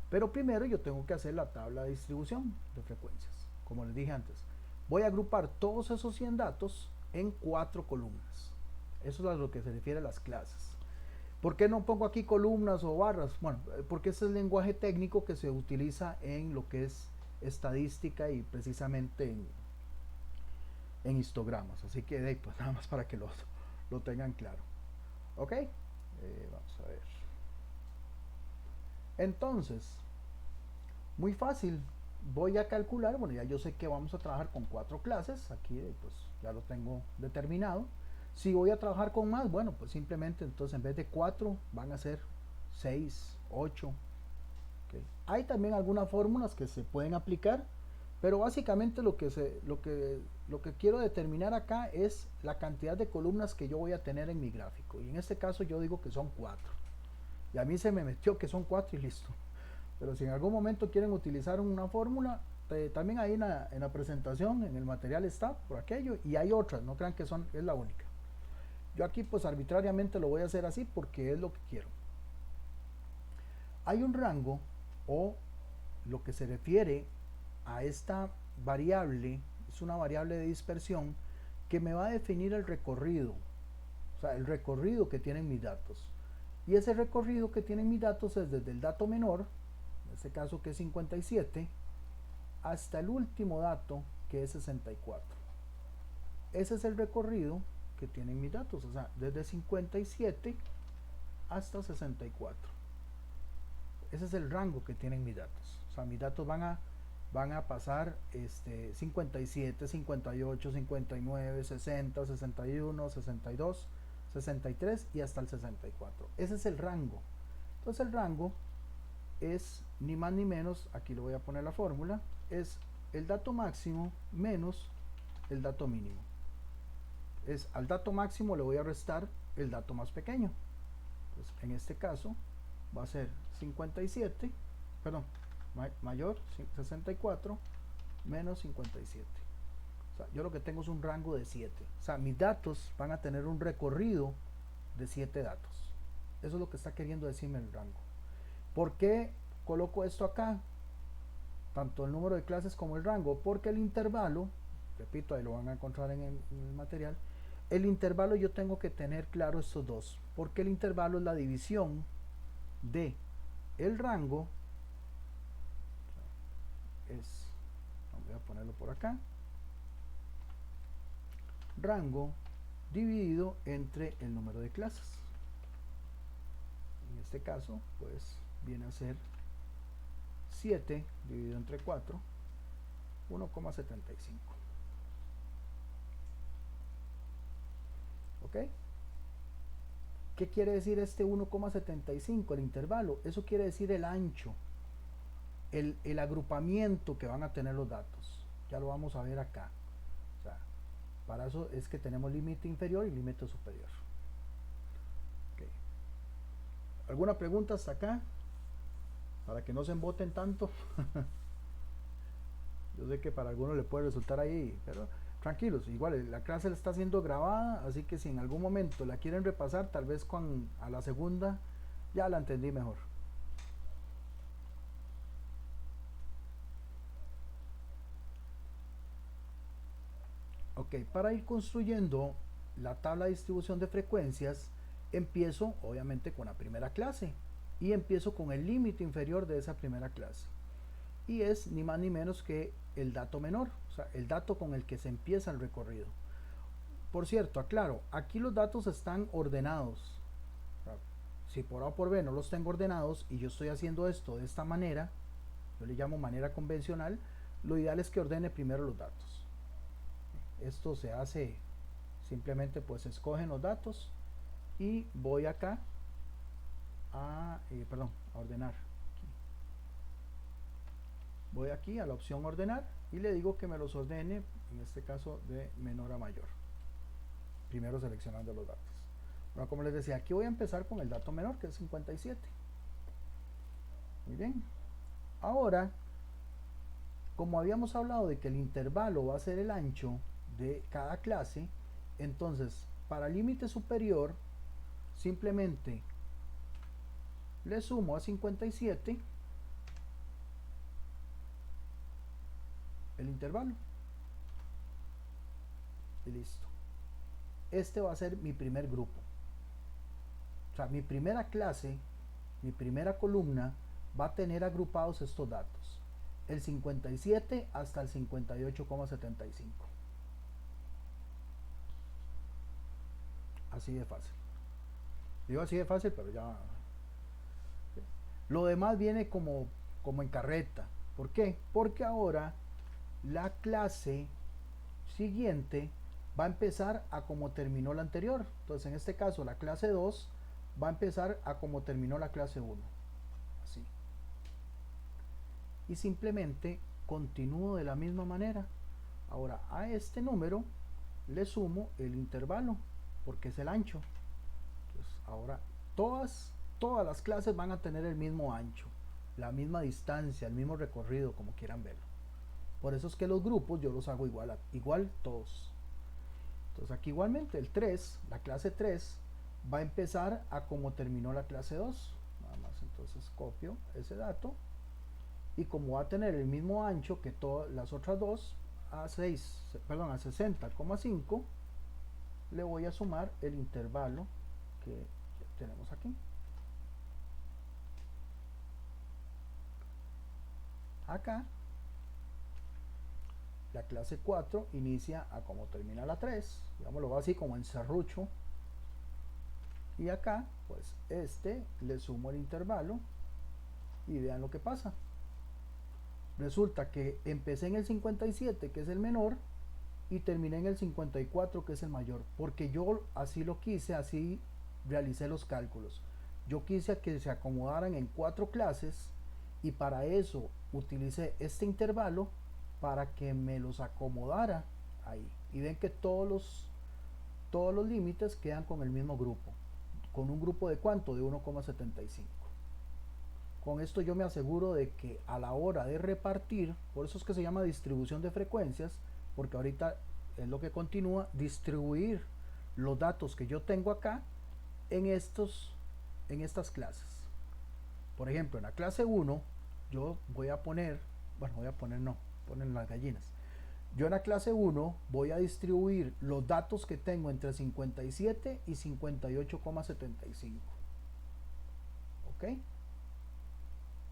Pero primero yo tengo que hacer la tabla de distribución de frecuencias. Como les dije antes, voy a agrupar todos esos 100 datos en 4 columnas. Eso es a lo que se refiere a las clases. ¿Por qué no pongo aquí columnas o barras? Bueno, porque ese es el lenguaje técnico que se utiliza en lo que es estadística y precisamente en histogramas. Así que pues nada más para que lo tengan claro. ¿Ok? Vamos a ver. Entonces, muy fácil. Voy a calcular, bueno, ya yo sé que vamos a trabajar con 4 clases. Aquí pues ya lo tengo determinado. Si voy a trabajar con más, bueno, pues simplemente entonces en vez de 4 van a ser 6, 8. Okay. Hay también algunas fórmulas que se pueden aplicar, pero básicamente lo que quiero determinar acá es la cantidad de columnas que yo voy a tener en mi gráfico. Y en este caso yo digo que son 4. Y a mí se me metió que son 4 y listo. Pero si en algún momento quieren utilizar una fórmula, también ahí en la presentación, en el material está por aquello, y hay otras, no crean que es la única. Yo aquí pues arbitrariamente lo voy a hacer así porque es lo que quiero. Hay un rango, o lo que se refiere a esta variable, es una variable de dispersión que me va a definir el recorrido, o sea, el recorrido que tienen mis datos. Y ese recorrido que tienen mis datos es desde el dato menor, en este caso que es 57, hasta el último dato que es 64. Ese es el recorrido que tienen mis datos, o sea, desde 57 hasta 64. Ese es el rango que tienen mis datos. O sea, mis datos van a pasar 57, 58, 59, 60, 61, 62, 63 y hasta el 64. Ese es el rango. Entonces el rango es ni más ni menos, aquí le voy a poner la fórmula, es el dato máximo menos el dato mínimo. Es al dato máximo le voy a restar el dato más pequeño. Entonces, en este caso va a ser 57, perdón, mayor 64 menos 57. O sea, yo lo que tengo es un rango de 7. O sea, mis datos van a tener un recorrido de 7 datos. Eso es lo que está queriendo decirme el rango. ¿Por qué coloco esto acá? Tanto el número de clases como el rango. Porque el intervalo, repito, ahí lo van a encontrar en el material, el intervalo yo tengo que tener claro estos dos. Porque el intervalo es la división de el rango, voy a ponerlo por acá, rango dividido entre el número de clases. En este caso pues viene a ser 7 dividido entre 4, 1,75. ¿Ok? ¿Qué quiere decir este 1,75? El intervalo. Eso quiere decir el ancho, el agrupamiento que van a tener los datos. Ya lo vamos a ver acá. O sea, para eso es que tenemos límite inferior y límite superior. Okay. ¿Alguna pregunta hasta acá? Para que no se emboten tanto. Yo sé que para algunos le puede resultar ahí, pero tranquilos, igual la clase la está siendo grabada, así que si en algún momento la quieren repasar, tal vez a la segunda ya la entendí mejor. Ok, para ir construyendo la tabla de distribución de frecuencias, empiezo obviamente con la primera clase y empiezo con el límite inferior de esa primera clase. Y es ni más ni menos que el dato menor, o sea, el dato con el que se empieza el recorrido. Por cierto, aclaro, aquí los datos están ordenados. O sea, si por A o por B no los tengo ordenados y yo estoy haciendo esto de esta manera, yo le llamo manera convencional, lo ideal es que ordene primero los datos. Esto se hace simplemente, pues escogen los datos y voy acá a ordenar. Voy aquí a la opción ordenar y le digo que me los ordene, en este caso de menor a mayor, primero seleccionando los datos. Bueno, como les decía, aquí voy a empezar con el dato menor, que es 57. Muy bien. Ahora, como habíamos hablado de que el intervalo va a ser el ancho de cada clase, entonces para límite superior simplemente le sumo a 57 el intervalo y listo. Este va a ser mi primer grupo, o sea, mi primera clase, mi primera columna va a tener agrupados estos datos, el 57 hasta el 58,75. Así de fácil. Digo así de fácil, pero ya. Lo demás viene como en carreta. ¿Por qué? Porque ahora la clase siguiente va a empezar a como terminó la anterior. Entonces, en este caso, la clase 2 va a empezar a como terminó la clase 1. Así. Y simplemente continúo de la misma manera. Ahora, a este número le sumo el intervalo, porque es el ancho. Entonces, ahora todas las clases van a tener el mismo ancho, la misma distancia, el mismo recorrido, como quieran verlo. Por eso es que los grupos yo los hago igual todos. Entonces aquí igualmente el 3, la clase 3 va a empezar a como terminó la clase 2. Nada más, entonces copio ese dato y como va a tener el mismo ancho que todas las otras dos, a 60,5 le voy a sumar el intervalo que tenemos aquí. Acá la clase 4 inicia a como termina la 3, digámoslo así, como en serrucho, y acá pues le sumo el intervalo y vean lo que pasa. Resulta que empecé en el 57, que es el menor, y terminé en el 54, que es el mayor, porque yo así lo quise, así realicé los cálculos. Yo quise que se acomodaran en 4 clases y para eso utilicé este intervalo para que me los acomodara ahí. Y ven que todos los límites quedan con el mismo grupo, con un grupo de ¿cuánto? De 1,75. Con esto yo me aseguro de que a la hora de repartir, por eso es que se llama distribución de frecuencias, porque ahorita es lo que continúa, distribuir los datos que yo tengo acá en estas clases. Por ejemplo, en la clase 1 yo voy a poner, ponen las gallinas. Yo en la clase 1 voy a distribuir los datos que tengo entre 57 y 58,75. ¿Ok?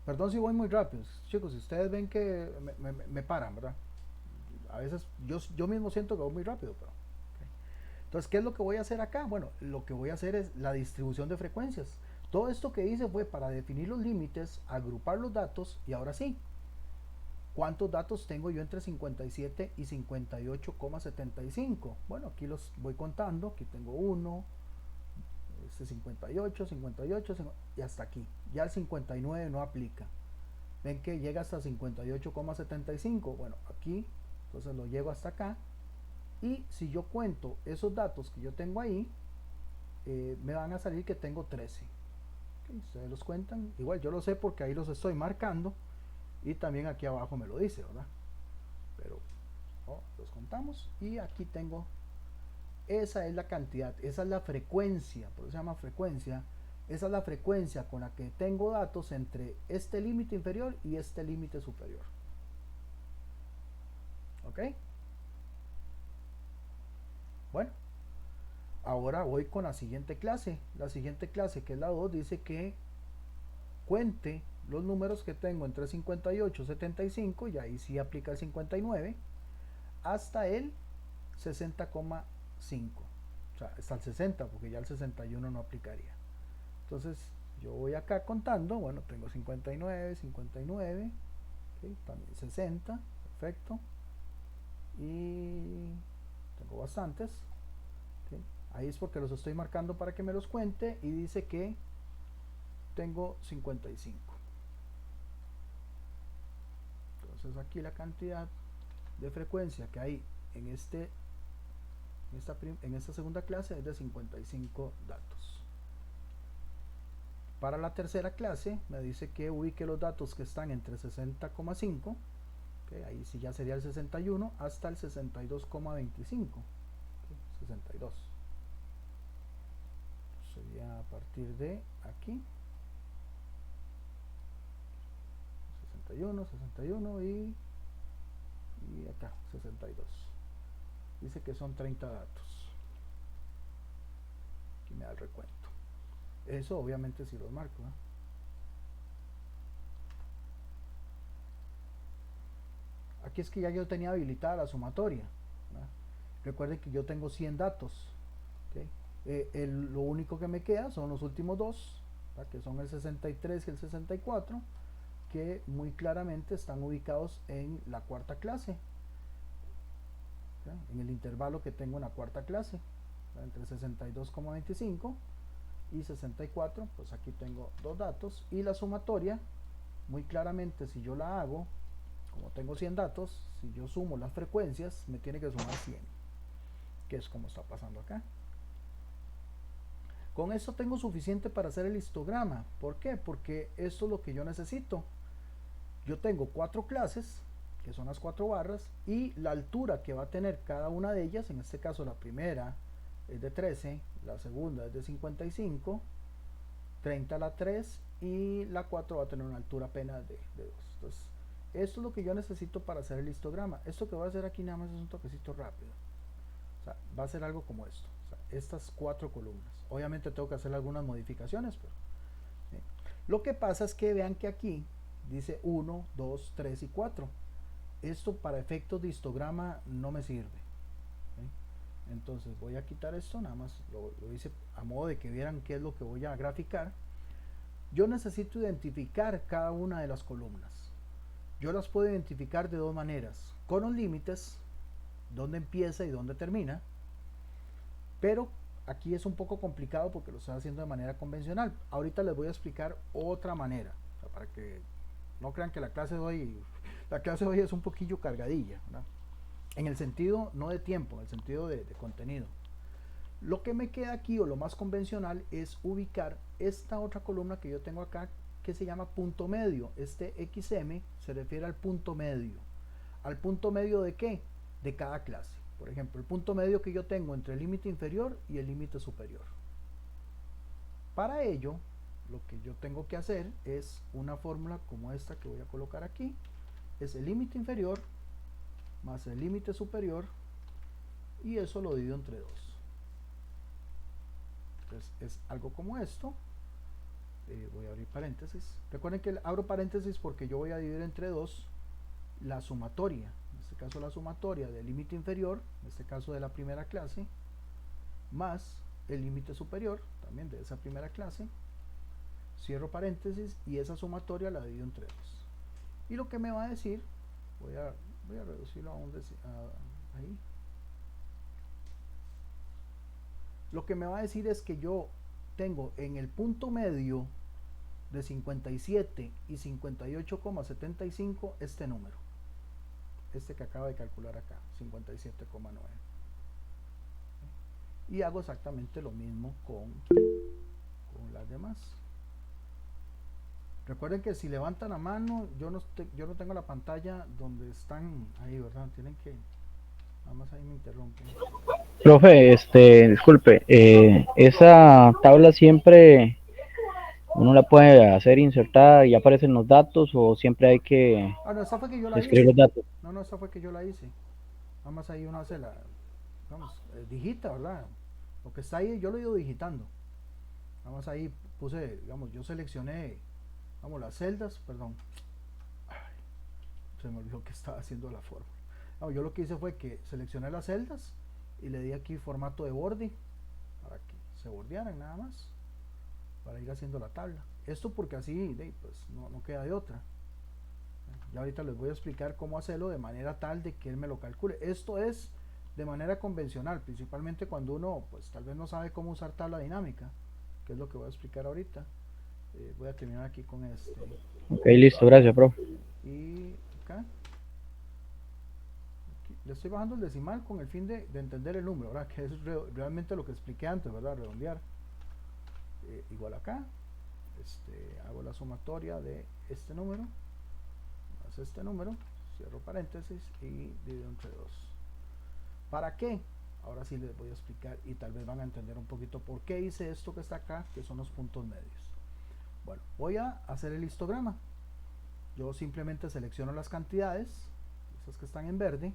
Perdón si voy muy rápido, chicos, si ustedes ven que me paran, ¿verdad? A veces yo mismo siento que voy muy rápido, pero okay. Entonces, ¿qué es lo que voy a hacer acá? Bueno, lo que voy a hacer es la distribución de frecuencias. Todo esto que hice fue para definir los límites, agrupar los datos y ahora sí, ¿Cuántos datos tengo yo entre 57 y 58,75? Bueno, aquí los voy contando. Aquí tengo 1, 58, 58 y hasta aquí. Ya el 59 no aplica. Ven que llega hasta 58,75. Bueno, aquí, entonces lo llevo hasta acá. Y si yo cuento esos datos que yo tengo ahí, me van a salir que tengo 13. Okay, ustedes los cuentan. Igual yo lo sé porque ahí los estoy marcando. Y también aquí abajo me lo dice, ¿verdad? Pero los contamos. Y aquí tengo, esa es la cantidad, esa es la frecuencia, por eso se llama frecuencia. Esa es la frecuencia con la que tengo datos entre este límite inferior y este límite superior. ¿Ok? Bueno, ahora voy con la siguiente clase. La siguiente clase, que es la 2, dice que cuente los números que tengo entre 58 y 75, y ahí sí aplica el 59, hasta el 60,5. O sea, hasta el 60, porque ya el 61 no aplicaría. Entonces, yo voy acá contando. Bueno, tengo 59, 59, ¿okay? También 60, perfecto. Y tengo bastantes. ¿Okay? Ahí es porque los estoy marcando para que me los cuente, y dice que tengo 55. Entonces aquí la cantidad de frecuencia que hay en esta segunda clase es de 55 datos. Para la tercera clase me dice que ubique los datos que están entre 60,5, okay, ahí sí ya sería el 61, hasta el 62,25, okay, 62. Sería a partir de aquí. 61 y acá 62. Dice que son 30 datos. Aquí me da el recuento. Eso obviamente si los marco, ¿eh? Aquí es que ya yo tenía habilitada la sumatoria, ¿verdad? Recuerden que yo tengo 100 datos, ¿okay? Lo único que me queda son los últimos dos, ¿verdad? Que son el 63 y el 64, que muy claramente están ubicados en la cuarta clase, ¿okay? En el intervalo que tengo en la cuarta clase, ¿verdad? Entre 62,25 y 64, pues aquí tengo dos datos, y la sumatoria muy claramente, si yo la hago, como tengo 100 datos, si yo sumo las frecuencias me tiene que sumar 100, que es como está pasando acá. Con esto tengo suficiente para hacer el histograma. ¿Por qué? Porque esto es lo que yo necesito. Yo tengo 4 clases, que son las 4 barras, y la altura que va a tener cada una de ellas, en este caso la primera es de 13, la segunda es de 55, 30 la 3, y la 4 va a tener una altura apenas de 2. Entonces, esto es lo que yo necesito para hacer el histograma. Esto que voy a hacer aquí nada más es un toquecito rápido. O sea, va a ser algo como esto. O sea, estas 4 columnas. Obviamente tengo que hacer algunas modificaciones, pero ¿sí? Lo que pasa es que vean que aquí dice 1, 2, 3 y 4. Esto para efectos de histograma no me sirve, ¿sí? Entonces voy a quitar esto, nada más lo hice a modo de que vieran qué es lo que voy a graficar. Yo necesito identificar cada una de las columnas. Yo las puedo identificar de dos maneras: con los límites, dónde empieza y dónde termina, pero aquí es un poco complicado porque lo estoy haciendo de manera convencional. Ahorita les voy a explicar otra manera, o sea, para que no crean que la clase de hoy es un poquillo cargadilla, ¿verdad? En el sentido no de tiempo, en el sentido de contenido. Lo que me queda aquí, o lo más convencional, es ubicar esta otra columna que yo tengo acá, que se llama punto medio. Este XM se refiere al punto medio. ¿Al punto medio de qué? De cada clase. Por ejemplo, el punto medio que yo tengo entre el límite inferior y el límite superior. Para ello, lo que yo tengo que hacer es una fórmula como esta que voy a colocar aquí. Es el límite inferior más el límite superior, y eso lo divido entre 2. Entonces es algo como esto. Voy a abrir paréntesis. Recuerden que abro paréntesis porque yo voy a dividir entre 2 la sumatoria. En este caso la sumatoria del límite inferior, en este caso de la primera clase, más el límite superior, también de esa primera clase. Cierro paréntesis y esa sumatoria la divido entre 2. Y lo que me va a decir voy a reducirlo a ahí. Lo que me va a decir es que yo tengo en el punto medio de 57 y 58,75 este número, este que acaba de calcular acá, 57,9, y hago exactamente lo mismo con las demás. Recuerden que si levantan la mano, yo no tengo la pantalla donde están ahí, ¿verdad? Tienen que, nada más ahí me interrumpen. Profe, disculpe, esa tabla siempre uno la puede hacer insertar y aparecen los datos, o siempre hay que No, esa fue que yo la escribir hice. los datos. No, esa fue que yo la hice. Nada más ahí uno hace vamos, digita, ¿verdad? Lo que está ahí yo lo he ido digitando. Nada más ahí puse, digamos, yo seleccioné, vamos, las celdas, perdón. Ay, se me olvidó que estaba haciendo la forma. No, yo lo que hice fue que seleccioné las celdas y le di aquí formato de borde para que se bordearan nada más, para ir haciendo la tabla. Esto porque así pues no queda de otra. Ya ahorita les voy a explicar cómo hacerlo de manera tal de que él me lo calcule. Esto es de manera convencional, principalmente cuando uno pues tal vez no sabe cómo usar tabla dinámica, que es lo que voy a explicar ahorita. Voy a terminar aquí con este. Ok, listo, gracias, profe. Y acá le estoy bajando el decimal con el fin de entender el número, ¿verdad? Que es realmente lo que expliqué antes, ¿verdad? Redondear. Igual acá, hago la sumatoria de este número más este número, cierro paréntesis y divido entre 2. ¿Para qué? Ahora sí les voy a explicar y tal vez van a entender un poquito por qué hice esto que está acá, que son los puntos medios. Bueno, voy a hacer el histograma. Yo simplemente selecciono las cantidades, esas que están en verde,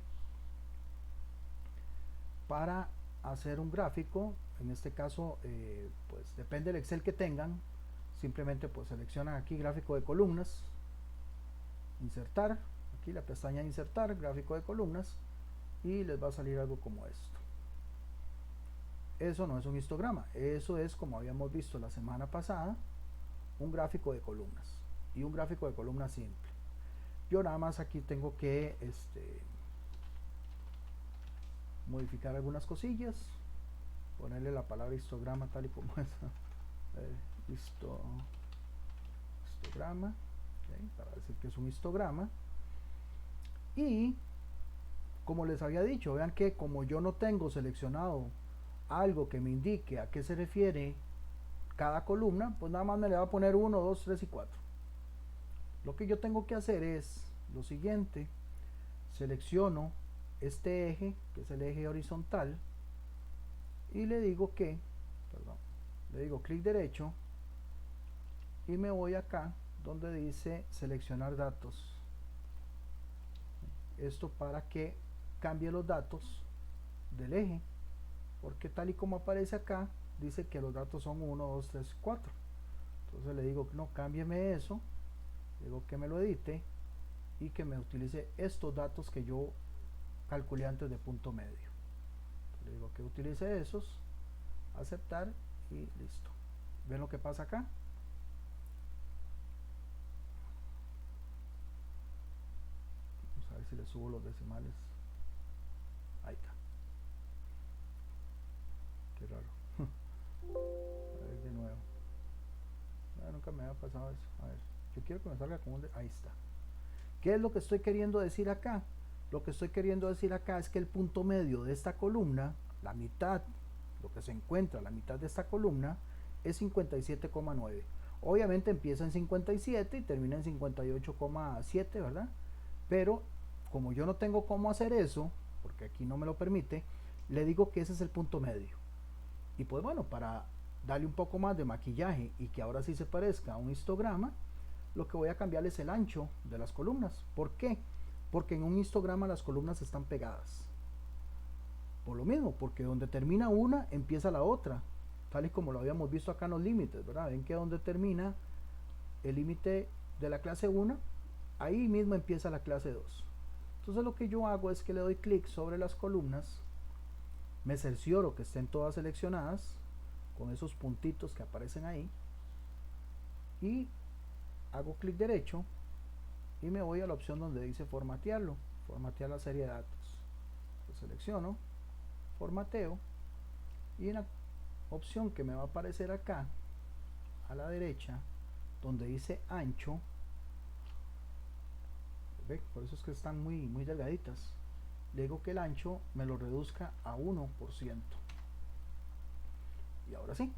para hacer un gráfico. En este caso, pues depende del Excel que tengan. Simplemente pues seleccionan aquí gráfico de columnas, insertar, aquí la pestaña insertar, gráfico de columnas, y les va a salir algo como esto. Eso no es un histograma, eso es, como habíamos visto la semana pasada, un gráfico de columnas, y un gráfico de columnas simple. Yo nada más aquí tengo que modificar algunas cosillas, ponerle la palabra histograma tal y como es. Histograma, okay, para decir que es un histograma. Y como les había dicho, vean que como yo no tengo seleccionado algo que me indique a qué se refiere cada columna, pues nada más me le va a poner 1, 2, 3 y 4. Lo que yo tengo que hacer es lo siguiente: selecciono este eje, que es el eje horizontal, y le digo que, perdón, le digo clic derecho y me voy acá donde dice seleccionar datos. Esto para que cambie los datos del eje, porque tal y como aparece acá dice que los datos son 1, 2, 3, 4. Entonces le digo no, cámbieme eso, digo que me lo edite y que me utilice estos datos que yo calculé antes de punto medio. Le digo que utilice esos, aceptar y listo. ¿Ven lo que pasa acá? Vamos a ver si le subo los decimales. Ahí está. Qué raro. A ver de nuevo. Nunca me había pasado eso. A ver, yo quiero que me salga como ahí está. ¿Qué es lo que estoy queriendo decir acá? Lo que estoy queriendo decir acá es que el punto medio de esta columna, la mitad, lo que se encuentra a la mitad de esta columna, es 57,9. Obviamente empieza en 57 y termina en 58,7, ¿verdad? Pero como yo no tengo cómo hacer eso, porque aquí no me lo permite, le digo que ese es el punto medio. Y pues bueno, para darle un poco más de maquillaje y que ahora sí se parezca a un histograma, lo que voy a cambiar es el ancho de las columnas. ¿Por qué? Porque en un histograma las columnas están pegadas. Por lo mismo, porque donde termina una, empieza la otra, tal y como lo habíamos visto acá en los límites, ¿verdad? Ven que donde termina el límite de la clase 1, ahí mismo empieza la clase 2. Entonces lo que yo hago es que le doy clic sobre las columnas, me cercioro que estén todas seleccionadas con esos puntitos que aparecen ahí y hago clic derecho y me voy a la opción donde dice formatearlo, formatear la serie de datos. Lo selecciono, formateo, y en la opción que me va a aparecer acá a la derecha donde dice ancho, ¿ve? Por eso es que están muy delgaditas, le digo que el ancho me lo reduzca a 1%. Y ahora sí,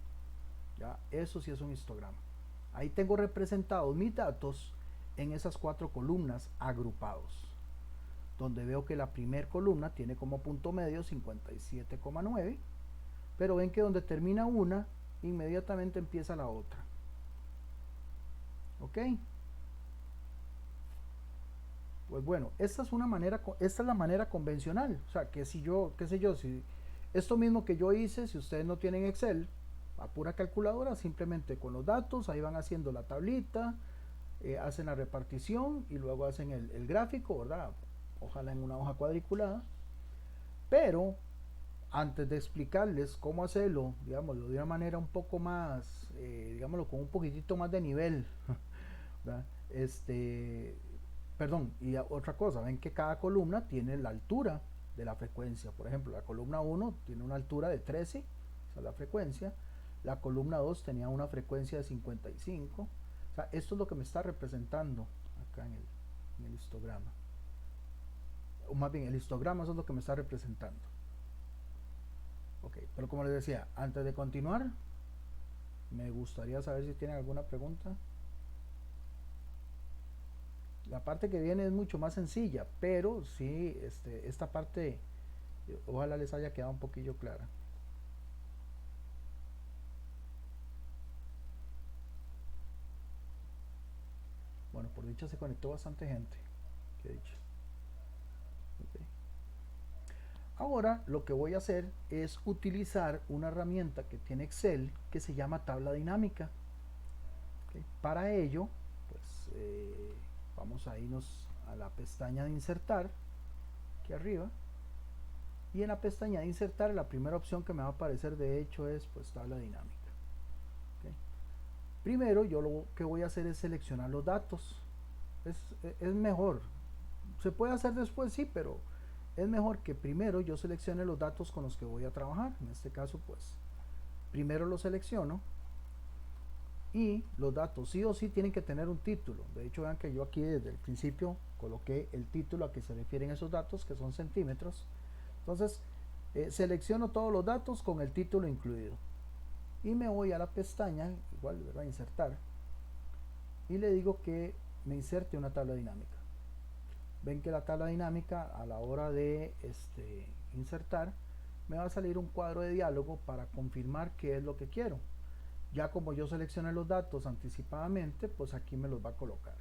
ya eso sí es un histograma. Ahí tengo representados mis datos en esas 4 columnas agrupados, donde veo que la primera columna tiene como punto medio 57,9, pero ven que donde termina una, inmediatamente empieza la otra. ¿Ok? Pues bueno, esta es la manera convencional. O sea, que si yo, qué sé yo, si esto mismo que yo hice, si ustedes no tienen Excel, a pura calculadora, simplemente con los datos, ahí van haciendo la tablita, hacen la repartición y luego hacen el gráfico, ¿verdad? Ojalá en una hoja cuadriculada. Pero antes de explicarles cómo hacerlo, digámoslo de una manera un poco más, digámoslo con un poquitito más de nivel, ¿verdad? Perdón, y otra cosa, ven que cada columna tiene la altura de la frecuencia. Por ejemplo, la columna 1 tiene una altura de 13, esa es la frecuencia. La columna 2 tenía una frecuencia de 55. O sea, esto es lo que me está representando acá en el histograma. O más bien, el histograma, eso es lo que me está representando. Ok, pero como les decía, antes de continuar, me gustaría saber si tienen alguna pregunta. La parte que viene es mucho más sencilla, pero sí, esta parte, ojalá les haya quedado un poquillo clara. Bueno, por dicha se conectó bastante gente. Qué dicha. Okay. Ahora lo que voy a hacer es utilizar una herramienta que tiene Excel que se llama tabla dinámica. Okay. Para ello, pues vamos a irnos a la pestaña de insertar, aquí arriba, y en la pestaña de insertar la primera opción que me va a aparecer de hecho es pues tabla dinámica. Okay. Primero yo lo que voy a hacer es seleccionar los datos. Es mejor, se puede hacer después, sí, pero es mejor que primero yo seleccione los datos con los que voy a trabajar. En este caso pues primero los selecciono, y los datos sí o sí tienen que tener un título. De hecho, vean que yo aquí desde el principio coloqué el título a que se refieren esos datos, que son centímetros. Entonces selecciono todos los datos con el título incluido y me voy a la pestaña, igual, ¿verdad? Insertar, y le digo que me inserte una tabla dinámica. Ven que la tabla dinámica, a la hora de insertar, me va a salir un cuadro de diálogo para confirmar qué es lo que quiero. Ya como yo seleccioné los datos anticipadamente, pues aquí me los va a colocar.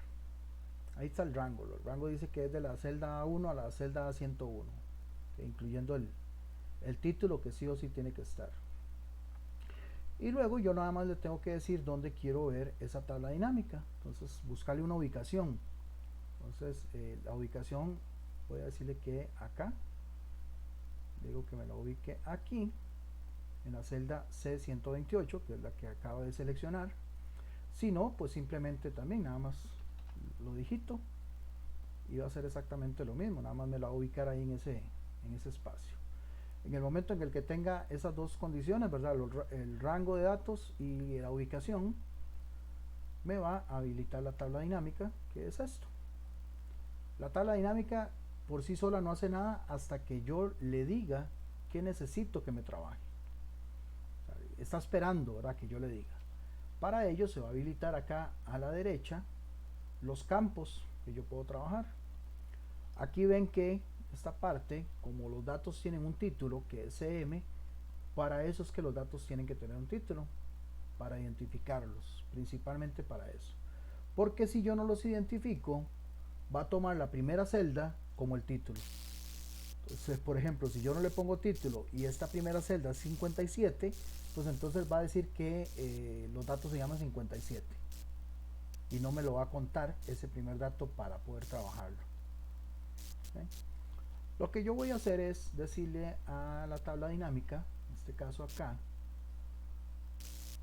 Ahí está el rango. El rango dice que es de la celda 1 a la celda 101, incluyendo el título, que sí o sí tiene que estar. Y luego yo nada más le tengo que decir dónde quiero ver esa tabla dinámica. Entonces buscarle una ubicación. Entonces la ubicación, voy a decirle que acá, digo que me la ubique aquí en la celda C128, que es la que acabo de seleccionar. Si no, pues simplemente también nada más lo digito y va a ser exactamente lo mismo, nada más me la va a ubicar ahí en ese espacio. En el momento en el que tenga esas dos condiciones, ¿verdad? El rango de datos y la ubicación, me va a habilitar la tabla dinámica, que es esto. La tabla dinámica por sí sola no hace nada hasta que yo le diga que necesito que me trabaje. Está esperando, ¿verdad?, que yo le diga. Para ello se va a habilitar acá a la derecha los campos que yo puedo trabajar. Aquí ven que esta parte, como los datos tienen un título que es CM, para eso es que los datos tienen que tener un título, para identificarlos, principalmente para eso. Porque si yo no los identifico, va a tomar la primera celda como el título. Entonces, por ejemplo, si yo no le pongo título y esta primera celda es 57, pues entonces va a decir que los datos se llaman 57 y no me lo va a contar ese primer dato para poder trabajarlo. ¿Okay? Lo que yo voy a hacer es decirle a la tabla dinámica, en este caso acá,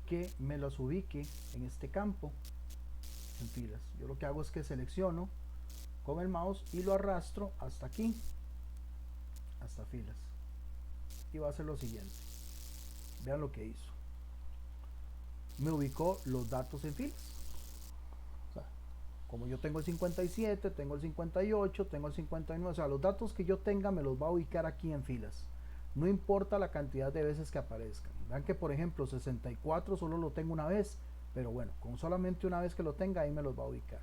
que me los ubique en este campo en filas. Yo lo que hago es que selecciono con el mouse y lo arrastro hasta aquí, hasta filas, y va a hacer lo siguiente. Vean lo que hizo, me ubicó los datos en filas. O sea, como yo tengo el 57, tengo el 58, tengo el 59, o sea, los datos que yo tenga me los va a ubicar aquí en filas, no importa la cantidad de veces que aparezcan. Vean que por ejemplo 64 solo lo tengo una vez, pero bueno, con solamente una vez que lo tenga ahí me los va a ubicar,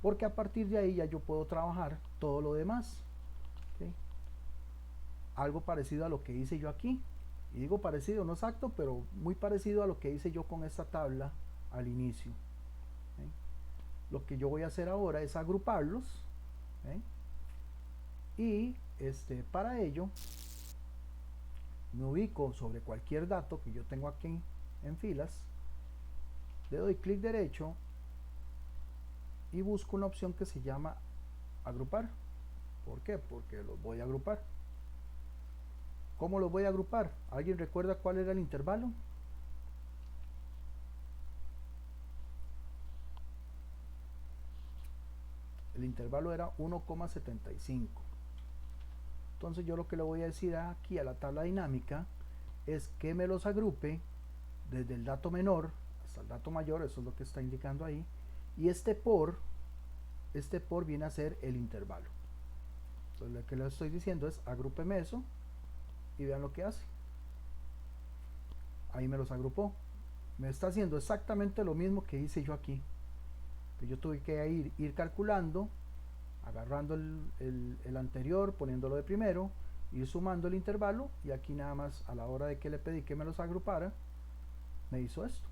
porque a partir de ahí ya yo puedo trabajar todo lo demás. ¿Okay? Algo parecido a lo que hice yo aquí, y digo parecido, no exacto, pero muy parecido a lo que hice yo con esta tabla al inicio. ¿Okay? Lo que yo voy a hacer ahora es agruparlos. ¿Okay? Y para ello me ubico sobre cualquier dato que yo tengo aquí en filas, le doy clic derecho y busco una opción que se llama agrupar. ¿Por qué? Porque los voy a agrupar. ¿Cómo los voy a agrupar? ¿Alguien recuerda cuál era el intervalo? El intervalo era 1,75. Entonces yo lo que le voy a decir aquí a la tabla dinámica es que me los agrupe desde el dato menor hasta el dato mayor, eso es lo que está indicando ahí, y este por viene a ser el intervalo. Entonces lo que le estoy diciendo es agrúpeme eso y vean lo que hace. Ahí me los agrupó, me está haciendo exactamente lo mismo que hice yo aquí, que yo tuve que ir calculando, agarrando el anterior, poniéndolo de primero, ir sumando el intervalo, y aquí nada más a la hora de que le pedí que me los agrupara me hizo esto,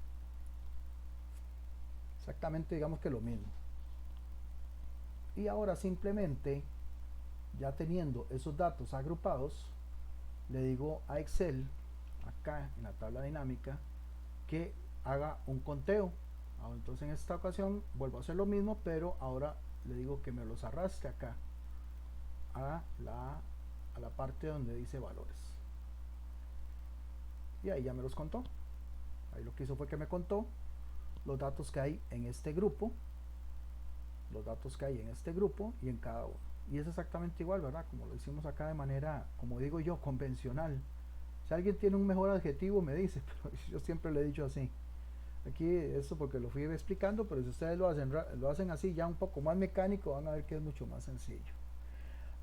exactamente, digamos que lo mismo. Y ahora simplemente, ya teniendo esos datos agrupados, le digo a Excel acá en la tabla dinámica que haga un conteo. Entonces en esta ocasión vuelvo a hacer lo mismo, pero ahora le digo que me los arrastre acá a la parte donde dice valores, y ahí ya me los contó. Ahí lo que hizo fue que me contó los datos que hay en este grupo, los datos que hay en este grupo y en cada uno, y es exactamente igual, ¿verdad? Como lo hicimos acá de manera, como digo yo, convencional. Si alguien tiene un mejor adjetivo me dice, pero yo siempre le he dicho así. Aquí esto porque lo fui explicando, pero si ustedes lo hacen así ya un poco más mecánico, van a ver que es mucho más sencillo.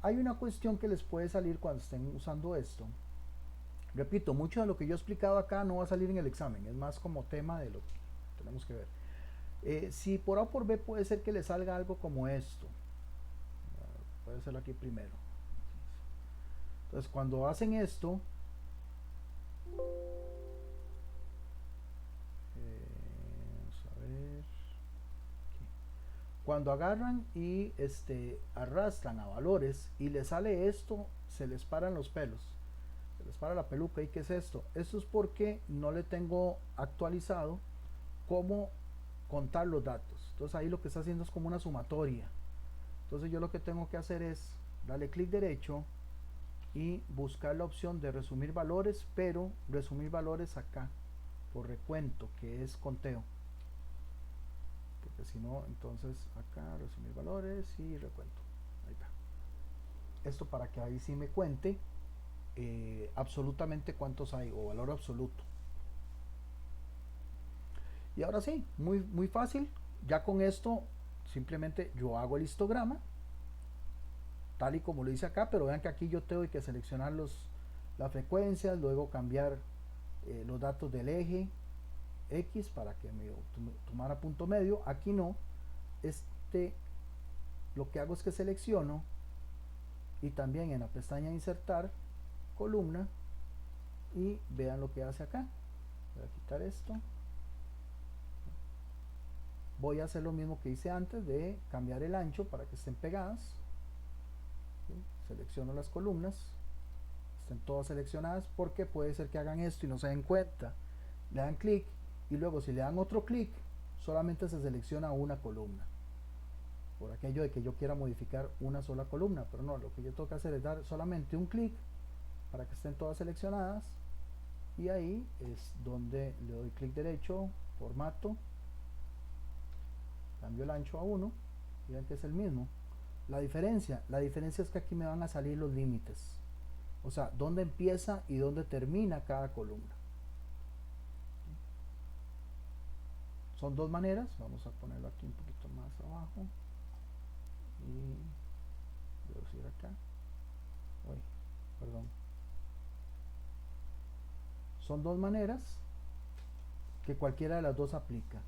Hay una cuestión que les puede salir cuando estén usando esto. Repito, mucho de lo que yo he explicado acá no va a salir en el examen, es más como tema de lo que tenemos que ver. Si por A o por B puede ser que le salga algo como esto. Voy a hacerlo aquí primero. Entonces cuando hacen esto, cuando agarran y arrastran a valores y les sale esto, se les paran los pelos, se les para la peluca. ¿Y qué es esto? Esto es porque no le tengo actualizado cómo contar los datos. Entonces ahí lo que está haciendo es como una sumatoria. Entonces yo lo que tengo que hacer es darle clic derecho y buscar la opción de resumir valores, pero resumir valores acá por recuento, que es conteo, porque si no, entonces acá resumir valores y recuento. Ahí está. Esto para que ahí sí me cuente absolutamente cuántos hay, o valor absoluto. Y ahora sí, muy fácil. Ya con esto simplemente yo hago el histograma tal y como lo hice acá, pero vean que aquí yo tengo que seleccionar las frecuencias, luego cambiar los datos del eje X para que me tomara punto medio. Aquí no, lo que hago es que selecciono y también en la pestaña insertar columna, y vean lo que hace acá. Voy a quitar esto, voy a hacer lo mismo que hice antes de cambiar el ancho para que estén pegadas. ¿Sí? Selecciono las columnas, estén todas seleccionadas, porque puede ser que hagan esto y no se den cuenta. Le dan clic y luego si le dan otro clic solamente se selecciona una columna, por aquello de que yo quiera modificar una sola columna, pero no, lo que yo tengo que hacer es dar solamente un clic para que estén todas seleccionadas, y ahí es donde le doy clic derecho, formato, cambio el ancho a 1, y vean que es el mismo. La diferencia es que aquí me van a salir los límites. O sea, dónde empieza y dónde termina cada columna. Son dos maneras. Vamos a ponerlo aquí un poquito más abajo. Y reducir acá. Uy, perdón. Son dos maneras que cualquiera de las dos aplica.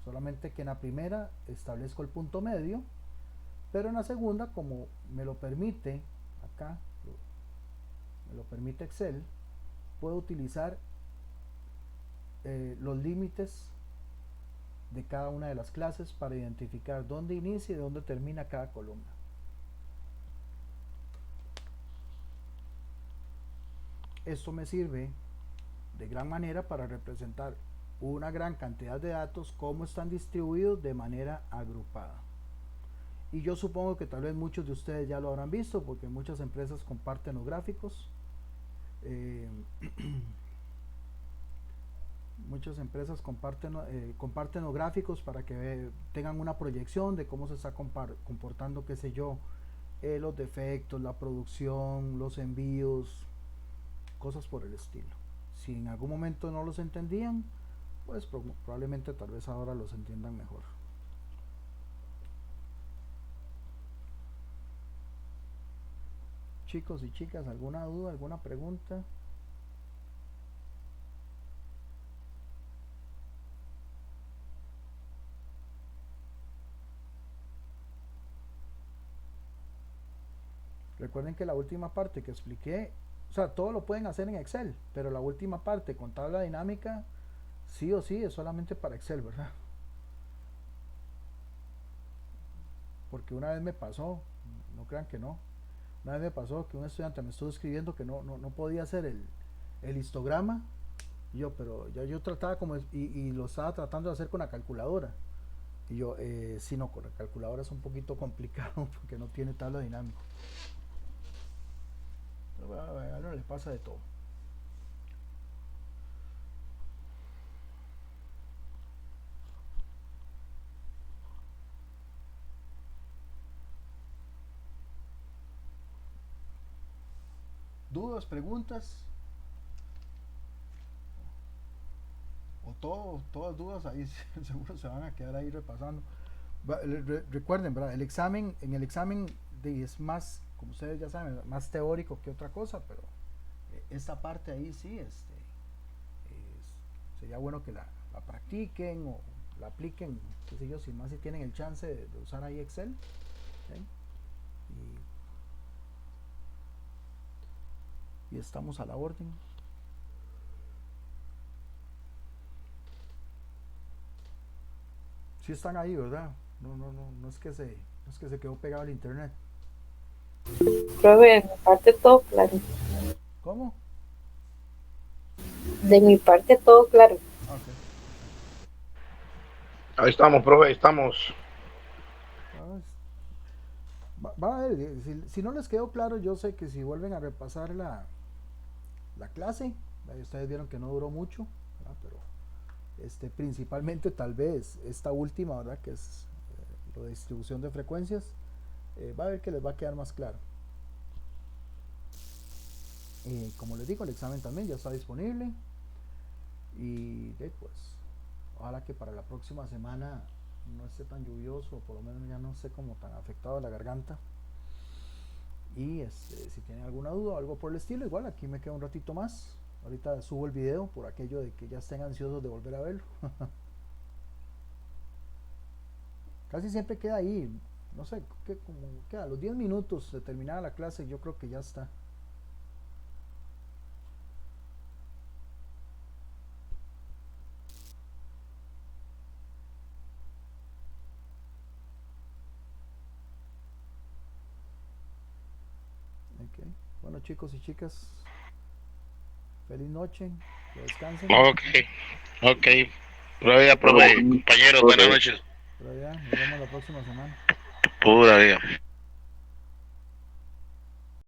Solamente que en la primera establezco el punto medio, pero en la segunda, como me lo permite acá, me lo permite Excel, puedo utilizar los límites de cada una de las clases para identificar dónde inicia y dónde termina cada columna. Esto me sirve de gran manera para representar una gran cantidad de datos, cómo están distribuidos de manera agrupada. Y yo supongo que tal vez muchos de ustedes ya lo habrán visto, porque muchas empresas comparten los gráficos. Muchas empresas comparten los gráficos para que tengan una proyección de cómo se está comportando, qué sé yo, los defectos, la producción, los envíos, cosas por el estilo. Si en algún momento no los entendían, pues probablemente tal vez ahora los entiendan mejor. Chicos y chicas, ¿alguna duda, alguna pregunta? Recuerden que la última parte que expliqué, o sea, todo lo pueden hacer en Excel, pero la última parte con tabla dinámica, sí o sí es solamente para Excel, ¿verdad? Porque una vez me pasó, no crean que no, una vez me pasó que un estudiante me estuvo escribiendo que no podía hacer el histograma. Pero ya yo trataba como, y lo estaba tratando de hacer con la calculadora. Y yo, sí, no, con la calculadora es un poquito complicado porque no tiene tabla dinámica. Pero a uno le pasa de todo. ¿Dudas, preguntas? O todas dudas ahí seguro se van a quedar ahí repasando. Recuerden, ¿verdad? En el examen es más, como ustedes ya saben, más teórico que otra cosa, pero esta parte ahí sí, sería bueno que la practiquen o la apliquen, qué sé yo, si más si tienen el chance de usar ahí Excel. ¿Okay? Y estamos a la orden. Sí están ahí, ¿verdad? No es que se quedó pegado al internet. Profe, de mi parte todo claro. ¿Cómo? De mi parte todo claro. Okay. Ahí estamos, profe, ahí estamos. Va a ver, si no les quedó claro, yo sé que si vuelven a repasar la clase, ustedes vieron que no duró mucho, ¿verdad? Pero principalmente tal vez esta última, ¿verdad? Que es lo de distribución de frecuencias, va a ver que les va a quedar más claro. Como les digo, el examen también ya está disponible y pues ojalá que para la próxima semana no esté tan lluvioso, por lo menos ya no esté como tan afectado la garganta. Y si tienen alguna duda o algo por el estilo, igual aquí me queda un ratito más. Ahorita subo el video por aquello de que ya estén ansiosos de volver a verlo. Casi siempre queda ahí, no sé, como queda a los 10 minutos de terminada la clase, yo creo que ya está. Okay. Bueno, chicos y chicas, feliz noche, que descansen. Ok. Profe, compañeros, buenas noches. Pero ya, nos vemos la próxima semana. Pura vida.